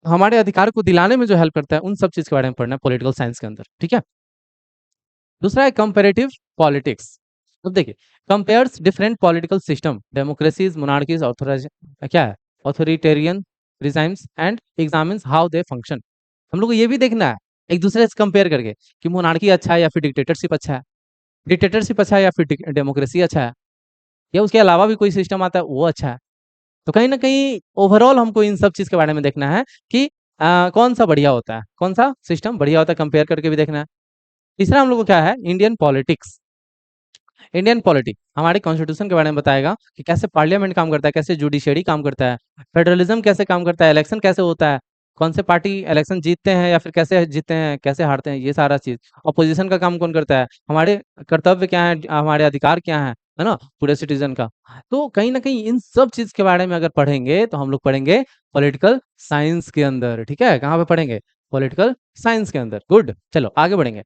हमारे अधिकार को दिलाने में जो हेल्प करता है, उन सब चीज के बारे में पढ़ना है पॉलिटिकल साइंस के अंदर। ठीक है, दूसरा है कंपेरेटिव पॉलिटिक्स। तो देखिए, compares different political system, democracies, monarchies, क्या है, authoritarian regimes and examines how they function. हम लोग को ये भी देखना है एक दूसरे से कंपेयर करके कि मोनार्की अच्छा है या फिर डिक्टेटरशिप अच्छा है, डिक्टेटरशिप अच्छा है या फिर डेमोक्रेसी अच्छा है, या उसके अलावा भी कोई सिस्टम आता है वो अच्छा है। तो कहीं ना कहीं ओवरऑल हमको इन सब चीज के बारे में देखना है कि कौन सा बढ़िया होता है, कौन सा सिस्टम बढ़िया होता है, कंपेयर करके भी देखना है। तीसरा हम लोग को क्या है, इंडियन पॉलिटिक्स। इंडियन पॉलिटिक्स हमारे कॉन्स्टिट्यूशन के बारे में बताएगा कि कैसे पार्लियामेंट काम करता है, कैसे जुडिशरी काम करता है, फेडरलिज्म कैसे काम करता है, इलेक्शन कैसे होता है, कौन से पार्टी इलेक्शन जीतते हैं या फिर कैसे जीतते हैं, कैसे हारते हैं, ये सारा चीज। अपोजिशन का काम कौन करता है, हमारे कर्तव्य क्या है, हमारे अधिकार क्या है ना, पूरे सिटीजन का। तो कहीं ना कहीं इन सब चीज के बारे में अगर पढ़ेंगे, तो हम लोग पढ़ेंगे पॉलिटिकल साइंस के अंदर। ठीक है, कहाँ पे पढ़ेंगे, पॉलिटिकल साइंस के अंदर। गुड, चलो आगे बढ़ेंगे।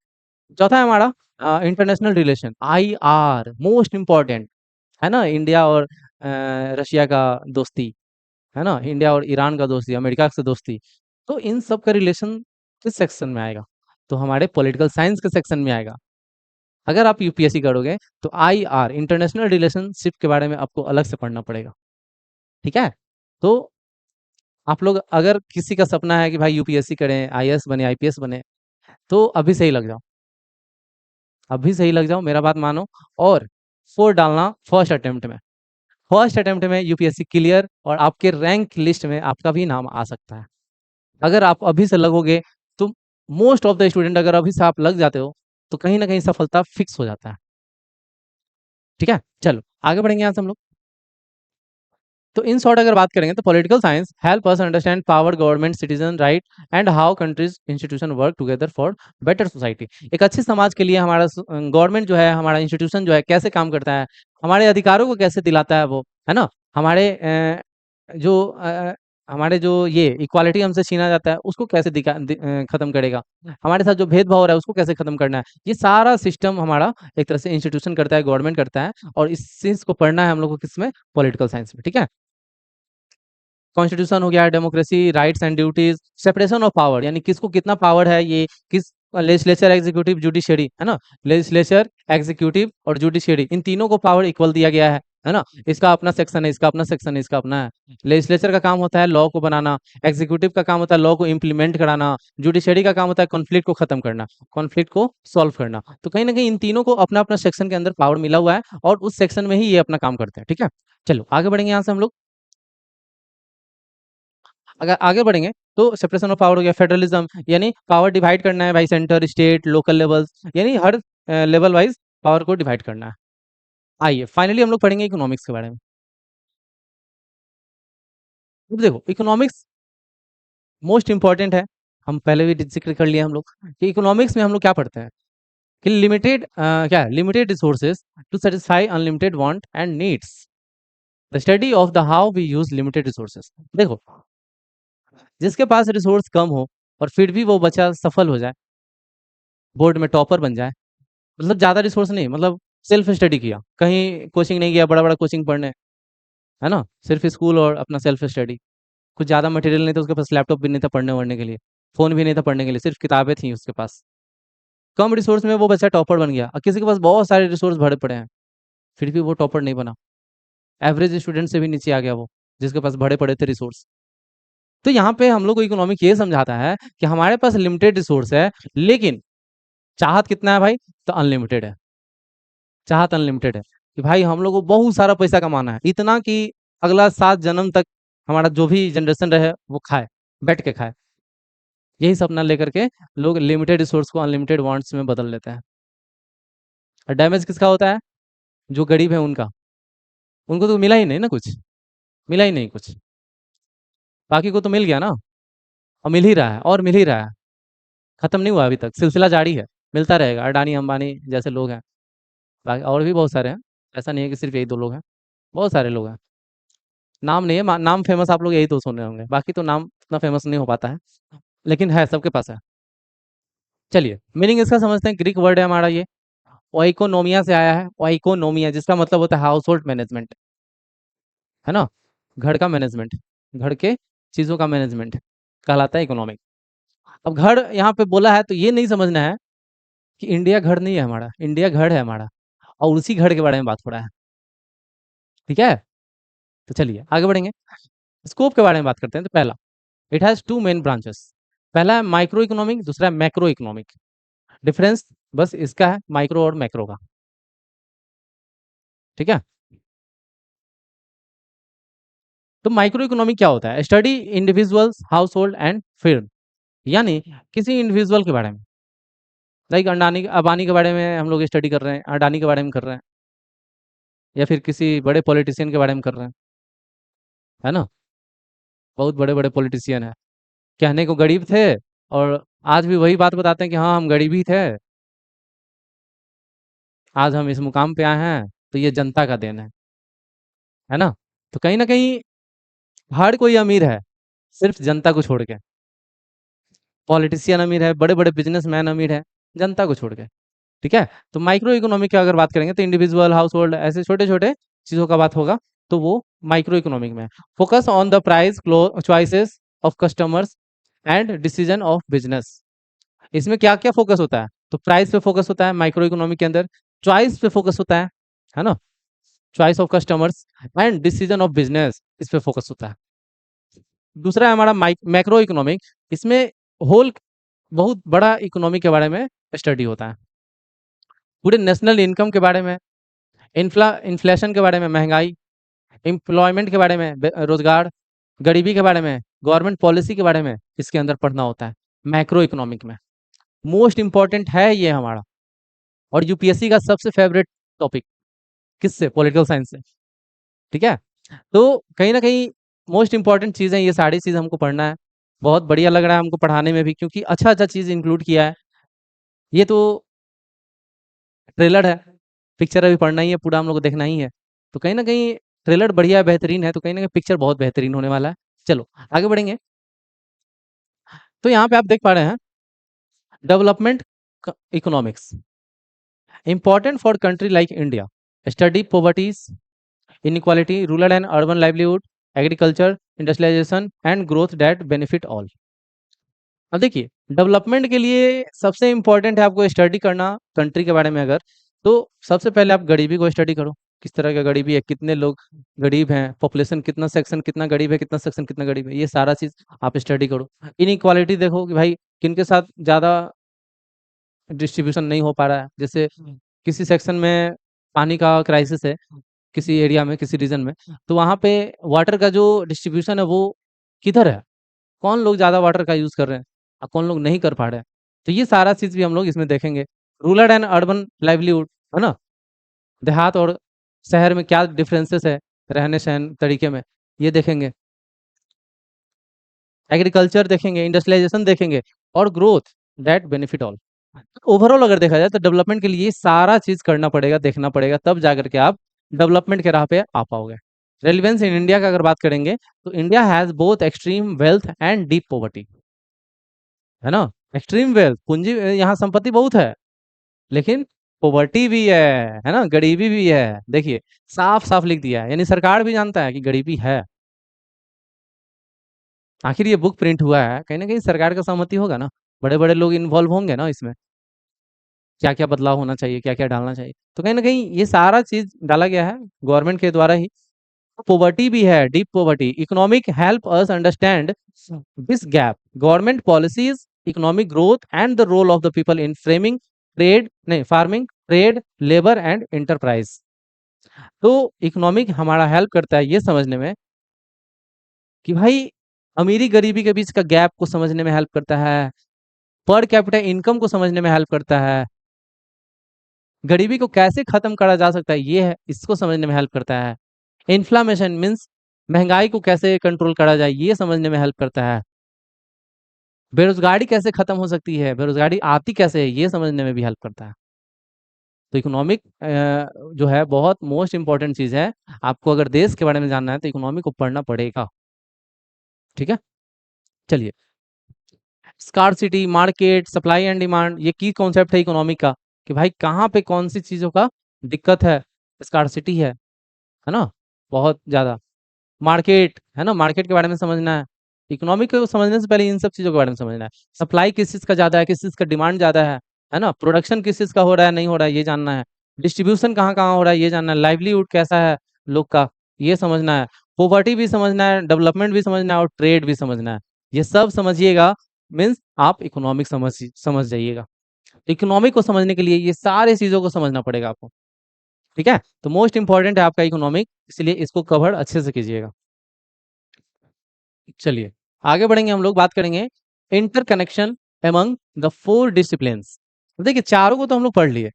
चौथा है हमारा international relation, IR, most important, है ना, इंडिया और रशिया का दोस्ती, है ना, इंडिया और ईरान का दोस्ती, अमेरिका से दोस्ती। तो इन सब का रिलेशन किस सेक्शन में आएगा, तो हमारे पॉलिटिकल साइंस के सेक्शन में आएगा। अगर आप यूपीएससी करोगे, तो IR, इंटरनेशनल रिलेशनशिप के बारे में आपको अलग से पढ़ना पड़ेगा। ठीक है, तो आप लोग अगर किसी का सपना है कि भाई यूपीएससी करें, IAS बने, IPS बने, तो अभी से ही लग जाओ, अभी सही लग जाओ, मेरा बात मानो, और 4 डालना फर्स्ट अटेम्प्ट में। फर्स्ट अटेम्प्ट में यूपीएससी क्लियर, और आपके रैंक लिस्ट में आपका भी नाम आ सकता है। अगर आप अभी से लगोगे, तो मोस्ट ऑफ द स्टूडेंट अगर अभी से आप लग जाते हो, तो कहीं ना कहीं सफलता फिक्स हो जाता है। ठीक है, चलो आगे बढ़ेंगे यहाँ से हम लोग। तो इन शॉर्ट अगर बात करेंगे, तो political science help us understand power, government, citizen right and how countries institution work together for better society. एक अच्छी समाज के लिए हमारा गवर्नमेंट जो है, हमारा इंस्टीट्यूशन जो है, कैसे काम करता है, हमारे अधिकारों को कैसे दिलाता है वो, है ना, हमारे जो हमारे जो ये इक्वालिटी हमसे छीना जाता है, उसको कैसे खत्म करेगा, हमारे साथ जो भेदभाव हो रहा है उसको कैसे खत्म करना है, ये सारा सिस्टम हमारा एक तरह से इंस्टीट्यूशन करता है, गवर्नमेंट करता है। और इस चीज को पढ़ना है हम लोग को किसमें, पॉलिटिकल साइंस में। ठीक है, कॉन्स्टिट्यूशन हो गया, democracy, rights and duties, separation of power, यानी किसको कितना पावर है, ये किस, लेजिस्लेचर, एग्जीक्यूटिव, जुडिशरी, है ना, लेजिस्लेचर, एग्जीक्यूटिव और जुडिशरी, इन तीनों को पावर इक्वल दिया गया है। है ना? इसका अपना सेक्शन है, इसका अपना सेक्शन है, इसका अपना है। लेजिस्लेचर का काम होता है लॉ को बनाना, एग्जीक्यूटिव का काम होता है लॉ को इम्प्लीमेंट कराना, जुडिशरी का काम होता है कॉन्फ्लिक्ट को खत्म करना, कॉन्फ्लिक्ट को सॉल्व करना। तो कहीं न कहीं इन तीनों को अपना-अपना सेक्शन के अंदर पावर मिला हुआ है और उस सेक्शन में ही ये अपना काम करते हैं, ठीक है? चलो आगे बढ़ेंगे यहाँ से हम लोग। अगर आगे बढ़ेंगे तो सेपरेशन ऑफ पावर हो गया, फेडरलिज्म यानी पावर डिवाइड करना है भाई, सेंटर, स्टेट, लोकल लेवल्स यानी हर लेवल वाइज़ पावर को डिवाइड करना है। आइए फाइनली हम लोग पढ़ेंगे इकोनॉमिक्स के बारे में। अब देखो इकोनॉमिक्स मोस्ट इम्पोर्टेंट है। हम पहले भी ज़िक्र कर लिया हम लोग कि इकोनॉमिक्स में हम लोग क्या पढ़ते हैं कि लिमिटेड क्या है limited resources to satisfy unlimited want and needs. The study of the how we use limited resources. देखो जिसके पास रिसोर्स कम हो और फिर भी वो बच्चा सफल हो जाए, बोर्ड में टॉपर बन जाए, मतलब ज़्यादा रिसोर्स नहीं, मतलब सेल्फ स्टडी किया, कहीं कोचिंग नहीं गया बड़ा-बड़ा कोचिंग पढ़ने, है ना? सिर्फ स्कूल और अपना सेल्फ स्टडी। कुछ ज़्यादा मटेरियल नहीं था उसके पास, लैपटॉप भी नहीं था पढ़ने-वढ़ने के लिए, फ़ोन भी नहीं था पढ़ने के लिए, सिर्फ किताबें थी उसके पास। कम रिसोर्स में वो बच्चा टॉपर बन गया और किसी के पास बहुत सारे रिसोर्स भरे पड़े हैं, फिर भी वो टॉपर नहीं बना। एवरेज स्टूडेंट से भी नीचे आ गया वो, जिसके पास भरे पड़े थे रिसोर्स। तो यहाँ पे हम लोग को इकोनॉमिक ये समझाता है कि हमारे पास लिमिटेड रिसोर्स है, लेकिन चाहत कितना है भाई? तो अनलिमिटेड है। चाहत अनलिमिटेड है कि भाई हम लोग को बहुत सारा पैसा कमाना है, इतना कि अगला 7 जन्म तक हमारा जो भी जनरेशन रहे वो खाए, बैठ के खाए। यही सपना लेकर के लोग लिमिटेड रिसोर्स को अनलिमिटेड वांट्स में बदल लेते हैं। और डैमेज किसका होता है? जो गरीब है उनका। उनको तो मिला ही नहीं ना कुछ, मिला ही नहीं कुछ। बाकी को तो मिल गया ना, और मिल ही रहा है और मिल ही रहा है। खत्म नहीं हुआ अभी तक, सिलसिला जारी है, मिलता रहेगा। अडानी, अंबानी जैसे लोग हैं, बाकी और भी बहुत सारे हैं। ऐसा नहीं है कि सिर्फ यही 2 लोग हैं, बहुत सारे लोग हैं। नाम नहीं है, नाम फेमस आप लोग यही 2 सुने होंगे, बाकी तो नाम इतना फेमस नहीं हो पाता है, लेकिन है सबके पास है। चलिए मीनिंग इसका समझते हैं। ग्रीक वर्ड है हमारा ये, ओइकोनोमिया से आया है। ओइकोनोमिया जिसका मतलब होता है हाउस होल्ड मैनेजमेंट, है ना? घर का मैनेजमेंट, घर के चीज़ों का मैनेजमेंट कहलाता है इकोनॉमिक। अब घर यहाँ पे बोला है तो ये नहीं समझना है कि इंडिया घर नहीं है हमारा, इंडिया घर है हमारा और उसी घर के बारे में बात हो रहा है, ठीक है? तो चलिए आगे बढ़ेंगे। स्कोप के बारे में बात करते हैं। तो पहला, इट हैज़ 2 मेन ब्रांचेस। पहला है माइक्रो इकोनॉमिक, दूसरा है मैक्रो इकोनॉमिक। डिफरेंस बस इसका है माइक्रो और मैक्रो का, ठीक है? तो माइक्रो इकोनॉमिक क्या होता है? स्टडी इंडिविजुअल्स, हाउसहोल्ड एंड फिर्म, यानी किसी इंडिविजुअल के बारे में, लाइक अंडानी अबानी के बारे में हम लोग स्टडी कर रहे हैं, अडानी के बारे में कर रहे हैं, या फिर किसी बड़े पॉलिटिशियन के बारे में कर रहे हैं, है ना? बहुत बड़े-बड़े पॉलिटिशियन हैं, कहने को गरीब थे और आज भी वही बात बताते हैं कि हाँ, हम गरीब ही थे, आज हम इस मुकाम पे आए हैं, तो ये जनता का देन है ना? तो कहीं न कहीं हर कोई अमीर है, सिर्फ जनता को छोड़ के। पॉलिटिशियन अमीर है, बड़े-बड़े बिज़नेसमैन अमीर हैं, जनता को छोड़ के, ठीक है? तो माइक्रो इकोनॉमिक की अगर बात करेंगे तो इंडिविजुअल, हाउसहोल्ड ऐसे छोटे-छोटे चीज़ों का बात होगा, तो वो माइक्रो इकोनॉमिक में है। Focus on the price close choices of customers and decision of business. इसमें क्या-क्या फोकस होता है? तो प्राइस पे फोकस होता है माइक्रो इकोनॉमिक के अंदर, चॉइस पे फोकस होता है ना? Choice of customers and decision of business इस पे फोकस होता है। दूसरा है हमारा मैक्रो इकोनॉमिक, इसमें होल बहुत बड़ा इकोनॉमी के बारे में स्टडी होता है। पूरे नेशनल इनकम के बारे में, इन्फ्लेशन के बारे में, महँगाई, एम्प्लॉयमेंट के बारे में, रोज़गार, गरीबी के बारे में, गवर्नमेंट पॉलिसी के बारे में इसके अंदर पढ़ना होता है, मैक्रो इकोनॉमिक में। मोस्ट इम्पोर्टेंट है ये हमारा और यूपीएससी का सबसे फ़ेवरेट टॉपिक किससे? पॉलिटिकल साइंस से, ठीक है? तो कहीं न कहीं मोस्ट इम्पोर्टेंट चीज़ें ये सारी चीज़ हमको पढ़ना है। बहुत बढ़िया लग रहा है हमको पढ़ाने में भी क्योंकि अच्छा-अच्छा चीज़ इंक्लूड किया है। ये तो ट्रेलर है, पिक्चर अभी पढ़ना ही है, पूरा हम लोग को देखना ही है। तो कहीं न कहीं ट्रेलर बढ़िया बेहतरीन है, तो कहीं न कहीं पिक्चर बहुत बेहतरीन होने वाला है। चलो, आगे बढ़ेंगे। तो यहाँ पे आप देख पा रहे हैं development economics important for country like India, study poverties, inequality, rural and urban livelihood, agriculture, industrialisation and growth that benefit all. अब देखिए डेवलपमेंट के लिए सबसे इम्पोर्टेंट है आपको स्टडी करना कंट्री के बारे में। अगर तो सबसे पहले आप गरीबी को स्टडी करो, किस तरह का गरीबी है, कितने लोग गरीब हैं, पॉपुलेशन कितना, सेक्शन कितना गरीब है, कितना सेक्शन कितना गरीब है, ये सारा चीज आप स्टडी करो। इनइक्वालिटी देखो कि भाई किनके साथ ज्यादा डिस्ट्रीब्यूशन नहीं हो पा रहा है। जैसे किसी सेक्शन में पानी का क्राइसिस है, किसी एरिया में, किसी रीजन में, तो वहाँ पे वाटर का जो डिस्ट्रीब्यूशन है वो किधर है, कौन लोग ज्यादा वाटर का यूज कर रहे हैं और कौन लोग नहीं कर पा रहे हैं। तो ये सारा चीज भी हम लोग इसमें देखेंगे। रूरल एंड अर्बन लाइवलीहुड, है ना, देहात और शहर में क्या डिफरेंसेस है रहने सहन तरीके में, ये देखेंगे। एग्रीकल्चर देखेंगे, इंडस्ट्रियलाइजेशन देखेंगे, और growth that benefit all. Overall अगर देखा जाए तो डेवलपमेंट के लिए ये सारा चीज करना पड़ेगा, देखना पड़ेगा, तब जाकर के आप डेवलपमेंट के राह पे आ पाओगे। रेलिवेंस इन इंडिया का अगर बात करेंगे तो India has both extreme wealth and deep poverty, है ना। एक्सट्रीम वेल्थ, पूंजी, यहाँ संपत्ति बहुत है, लेकिन पॉवर्टी भी है ना, गरीबी भी है। देखिए साफ साफ लिख दिया है, यानी सरकार भी जानता है कि गरीबी है। आखिर ये बुक प्रिंट हुआ है, कहीं ना कहीं सरकार का सहमति होगा ना, बड़े बड़े लोग इन्वॉल्व होंगे ना इसमें, क्या क्या बदलाव होना चाहिए, क्या क्या डालना चाहिए, तो कहीं ना कहीं ये सारा चीज डाला गया है गवर्नमेंट के द्वारा ही। पॉवर्टी भी है, deep poverty. Economic help us understand this gap, government policies, economic growth and the role of the people in framing trade, नहीं, farming, trade, labour and enterprise. तो इकोनॉमिक हमारा हेल्प करता है ये समझने में कि भाई अमीरी गरीबी के बीच का गैप को समझने में हेल्प करता है, पर कैपिटा इनकम को समझने में हेल्प करता है, गरीबी को कैसे खत्म करा जा सकता है ये है, इसको समझने में हेल्प करता है। इन्फ्लामेशन मीन्स महंगाई को कैसे कंट्रोल करा जाए, ये समझने में हेल्प करता है। बेरोजगारी कैसे खत्म हो सकती है, बेरोजगारी आती कैसे है, ये समझने में भी हेल्प करता है। तो इकोनॉमिक जो है बहुत मोस्ट इंपॉर्टेंट चीज है। आपको अगर देश के बारे में जानना है तो इकोनॉमिक को पढ़ना पड़ेगा। ठीक है, चलिए। Scarcity, market, supply and demand, ये की कॉन्सेप्ट है इकोनॉमिक का, कि भाई कहाँ पे कौन सी चीजों का दिक्कत है, स्कार्सिटी है ना, बहुत ज्यादा। मार्केट, है ना, मार्केट के बारे में समझना है। इकोनॉमिक को समझने से पहले इन सब चीजों के बारे में समझना है। सप्लाई किस चीज का ज्यादा है, किस चीज का डिमांड ज्यादा है ना, प्रोडक्शन किस चीज का हो रहा है, नहीं हो रहा है, ये जानना है। डिस्ट्रीब्यूशन कहाँ कहाँ हो रहा है, ये जानना है। लाइवलीहुड कैसा है लोग का, ये समझना है। पॉवर्टी भी समझना है, डेवलपमेंट भी समझना है, और ट्रेड भी समझना है। ये सब समझिएगा, मीन्स आप इकोनॉमिक समझ समझ जाइएगा। इकोनॉमिक को समझने के लिए ये सारी चीजों को समझना पड़ेगा आपको। ठीक है, तो मोस्ट इंपॉर्टेंट है आपका इकोनॉमिक, इसलिए इसको कवर अच्छे से कीजिएगा। चलिए आगे बढ़ेंगे, हम लोग बात करेंगे interconnection among the four disciplines. देखिए चारों को तो हम लोग पढ़ लिए,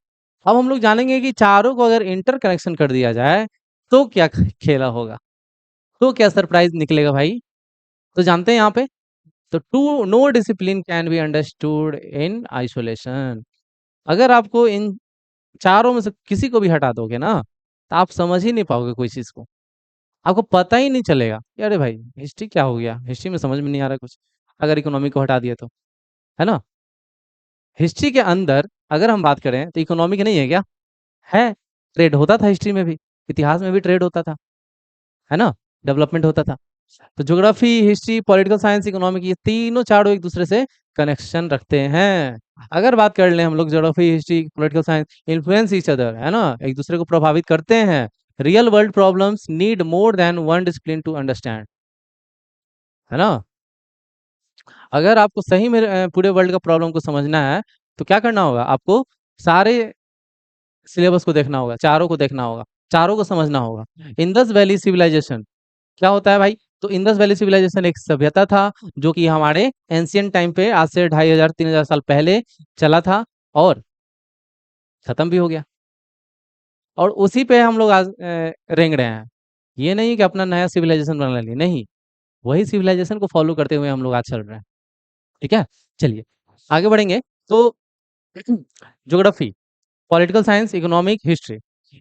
अब हम लोग जानेंगे कि चारों को अगर इंटरकनेक्शन कर दिया जाए तो क्या खेला होगा, तो क्या सरप्राइज निकलेगा भाई। तो जानते हैं यहाँ पे, तो to no discipline can be understood in isolation. अगर आपको इन चारों में से किसी को भी हटा दोगे ना, तो आप समझ ही नहीं पाओगे कोई चीज को, आपको पता ही नहीं चलेगा कि अरे भाई हिस्ट्री क्या हो गया, हिस्ट्री में समझ में नहीं आ रहा कुछ, अगर इकोनॉमी को हटा दिया तो, है ना। हिस्ट्री के अंदर अगर हम बात करें तो इकोनॉमिक नहीं है क्या, है। ट्रेड होता था हिस्ट्री में भी, इतिहास में भी ट्रेड होता था, है ना, डेवलपमेंट होता था। तो geography, history, political science, economic, ये तीनों चारों एक दूसरे से कनेक्शन रखते हैं। अगर बात कर लें हम लोग, geography, history, political science influence each other, है ना, एक दूसरे को प्रभावित करते हैं। Real world problems need more than one discipline to understand, है ना। अगर आपको सही में पूरे वर्ल्ड का प्रॉब्लम को समझना है तो क्या करना होगा, आपको सारे सिलेबस को देखना होगा, चारों को देखना होगा, चारों को समझना होगा। इंडस वैली सिविलाइजेशन क्या होता है भाई, तो इंडस वैली सिविलाइजेशन एक सभ्यता था जो कि हमारे एंशियंट टाइम पे आज से 2500 3,000 साल पहले चला था और खत्म भी हो गया, और उसी पे हम लोग आज रेंग रहे हैं। ये नहीं कि अपना नया सिविलाइजेशन बना लिए, नहीं, वही सिविलाइजेशन को फॉलो करते हुए हम लोग आज चल रहे हैं। ठीक है, चलिए आगे बढ़ेंगे। तो geography, political science, economic, history,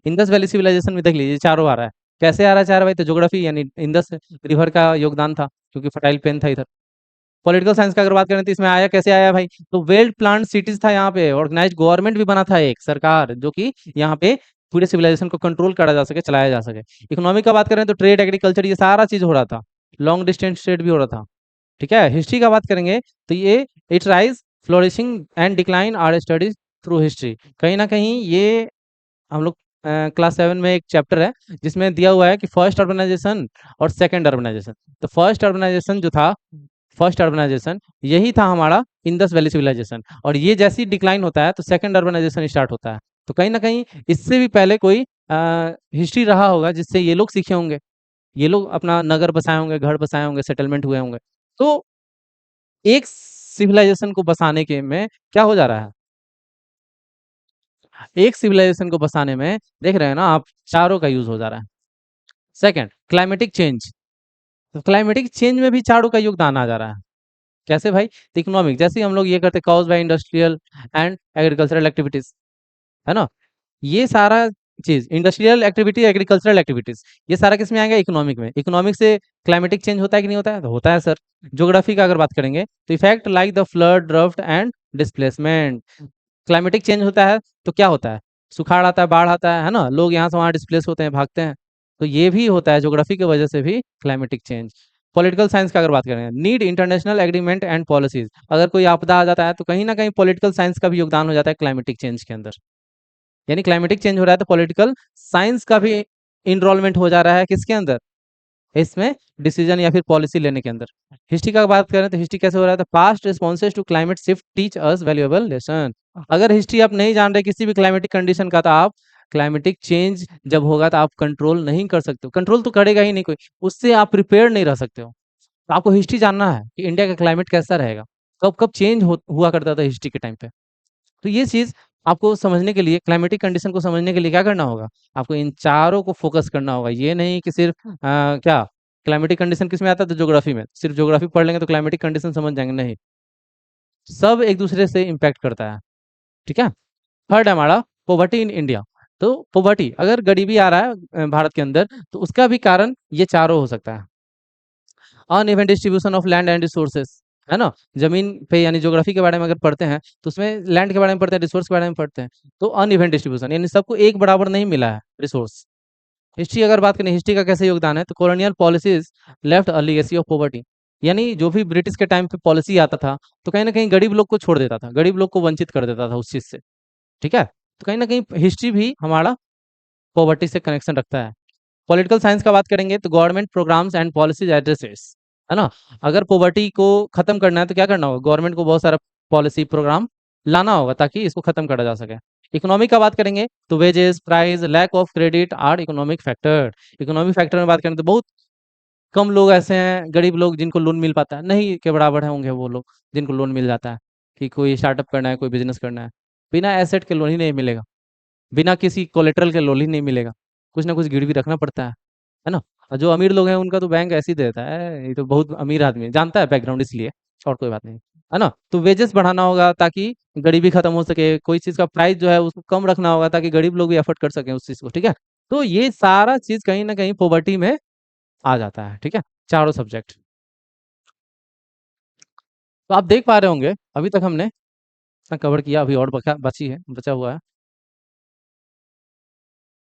Indus valley civilisation में देख लीजिए चारों आ रहा है। कैसे आ रहा है चार भाई, तो ज्योग्राफी यानी इंडस रिवर का योगदान था, क्योंकि फर्टाइल प्लेन था इधर। पॉलिटिकल साइंस का अगर बात करें तो इसमें आया, कैसे आया भाई, तो वेल प्लान सिटीज था यहाँ पे, ऑर्गेनाइज गवर्नमेंट भी बना था एक सरकार, जो कि यहाँ पे पूरे सिविलाइजेशन को कंट्रोल करा जा सके, चलाया जा सके। इकोनॉमिक का बात करें तो ट्रेड, एग्रीकल्चर, ये सारा चीज हो रहा था, लॉन्ग डिस्टेंस ट्रेड भी हो रहा था। ठीक है, हिस्ट्री का बात करेंगे तो ये it rise, flourishing and decline are studies through history. कहीं ना कहीं ये हम लोग क्लास 7 में एक चैप्टर है जिसमें दिया हुआ है कि फर्स्ट अर्बनाइजेशन और सेकंड अर्बनाइजेशन। तो फर्स्ट अर्बनाइजेशन जो था, फर्स्ट अर्बनाइजेशन यही था हमारा इंडस वैली सिविलाइजेशन, और ये जैसे ही डिक्लाइन होता है तो सेकंड अर्बनाइजेशन स्टार्ट होता है। तो कहीं ना कहीं इससे भी पहले कोई हिस्ट्री रहा होगा जिससे ये लोग सीखे होंगे, ये लोग अपना नगर बसाए होंगे, घर बसाए होंगे, सेटलमेंट हुए होंगे। तो एक सिविलाइजेशन को बसाने के में क्या हो जा रहा है, एक सिविलाइजेशन को बसाने में देख रहे हैं ना आप, चारों का यूज हो जा रहा है। Second, climatic change. तो क्लाइमेटिक चेंज में भी चारों का योगदान आ जा रहा है। कैसे भाई? तो इकोनॉमिक, जैसे ही हम लोग ये करते cause by industrial and agricultural activities, है ना, ये सारा चीज इंडस्ट्रियल एक्टिविटी, एग्रीकल्चरल एक्टिविटीज, ये सारा किस में आएगा? इकोनॉमिक में। इकोनॉमिक से क्लाइमेटिक चेंज होता है कि नहीं होता है? तो होता है सर। ज्योग्राफी का अगर बात करेंगे तो effect like the flood, draft and displacement. Climatic change होता है तो क्या होता है? सुखाड़ आता है, बाढ़ आता है ना, लोग यहाँ से वहाँ डिस्प्लेस होते हैं, भागते हैं। तो ये भी होता है ज्योग्राफी की वजह से भी क्लाइमेटिक चेंज। पॉलिटिकल साइंस का अगर बात करें, need international agreement and policies. अगर कोई आपदा आ जाता है तो कहीं ना कहीं पॉलिटिकल साइंस का भी योगदान हो जाता है क्लाइमेटिक चेंज के अंदर। यानी क्लाइमेटिक चेंज हो रहा है तो पॉलिटिकल साइंस का भी इनरोलमेंट हो जा रहा है किसके अंदर? इसमें डिसीजन या फिर पॉलिसी लेने के अंदर। हिस्ट्री का बात करें तो हिस्ट्री कैसे हो रहा है? तो past responses to climate shift teach us valuable lesson. अगर हिस्ट्री आप नहीं जान रहे किसी भी क्लाइमेटिक कंडीशन का, तो आप क्लाइमेटिक चेंज जब होगा तो आप कंट्रोल नहीं कर सकते हो, कंट्रोल तो करेगा ही नहीं कोई, उससे आप प्रिपेयर नहीं रह सकते हो। तो आपको हिस्ट्री जानना है कि इंडिया का क्लाइमेट कैसा रहेगा, कब कब चेंज हुआ करता था हिस्ट्री के टाइम पे। तो ये चीज आपको समझने के लिए, क्लाइमेटिक कंडीशन को समझने के लिए क्या करना होगा? आपको इन चारों को फोकस करना होगा। ये नहीं कि सिर्फ क्या क्लाइमेटिक कंडीशन किस में आता है? तो ज्योग्राफी में, सिर्फ ज्योग्राफी पढ़ लेंगे तो क्लाइमेटिक कंडीशन समझ जाएंगे? नहीं, सब एक दूसरे से इम्पैक्ट करता है। ठीक है। थर्ड है हमारा पोवर्टी इन इंडिया। तो पोवर्टी, अगर गरीबी आ रहा है भारत के अंदर, तो उसका भी कारण ये चारों हो सकता है। Uneven distribution of land and resources, है ना, जमीन पे, यानी ज्योग्राफी के बारे में अगर पढ़ते हैं तो उसमें लैंड के बारे में पढ़ते हैं, रिसोर्स के बारे में पढ़ते हैं। तो अनइवन डिस्ट्रीब्यूशन यानी सबको एक बराबर नहीं मिला है रिसोर्स। हिस्ट्री अगर बात करें, हिस्ट्री का कैसे योगदान है? तो colonial policies left a legacy of poverty. यानी जो भी ब्रिटिश के टाइम पे पॉलिसी आता था तो कहीं ना कहीं गरीब लोग को छोड़ देता था, गरीब लोग को वंचित कर देता था उस चीज से। ठीक है। तो कहीं ना कहीं हिस्ट्री भी हमारा पॉवर्टी से कनेक्शन रखता है। पॉलिटिकल साइंस का बात करेंगे तो government programmes and policies addresses, है ना, अगर पॉवर्टी को खत्म करना है तो क्या करना होगा? गवर्नमेंट को बहुत सारा पॉलिसी प्रोग्राम लाना होगा ताकि इसको खत्म करा जा सके। इकोनॉमी का बात करेंगे तो wages, price, lack of credit are economic factor. Economic factor में बात करें तो बहुत कम लोग ऐसे हैं, गरीब लोग, जिनको लोन मिल पाता है, नहीं के बराबर है होंगे वो लोग जिनको लोन मिल जाता है। कि कोई स्टार्टअप करना है, कोई बिजनेस करना है, बिना एसेट के लोन ही नहीं मिलेगा, बिना किसी कोलेटरल के लोन ही नहीं मिलेगा, कुछ ना कुछ गिरवी रखना पड़ता है ना। और जो अमीर लोग हैं उनका तो बैंक ऐसे ही देता है, ये तो बहुत अमीर आदमी है, जानता है बैकग्राउंड इसलिए, और कोई बात नहीं, है ना। तो वेजेस बढ़ाना होगा ताकि गरीबी खत्म हो सके, कोई चीज का प्राइस जो है उसको कम रखना होगा ताकि गरीब लोग भी एफोर्ड कर सकें उस चीज को। ठीक है। तो ये सारा चीज कहीं ना कहीं पॉवर्टी में आ जाता है। ठीक है, चारों सब्जेक्ट। तो आप देख पा रहे होंगे अभी तक हमने कवर किया, अभी और बचा बची है, बचा हुआ है।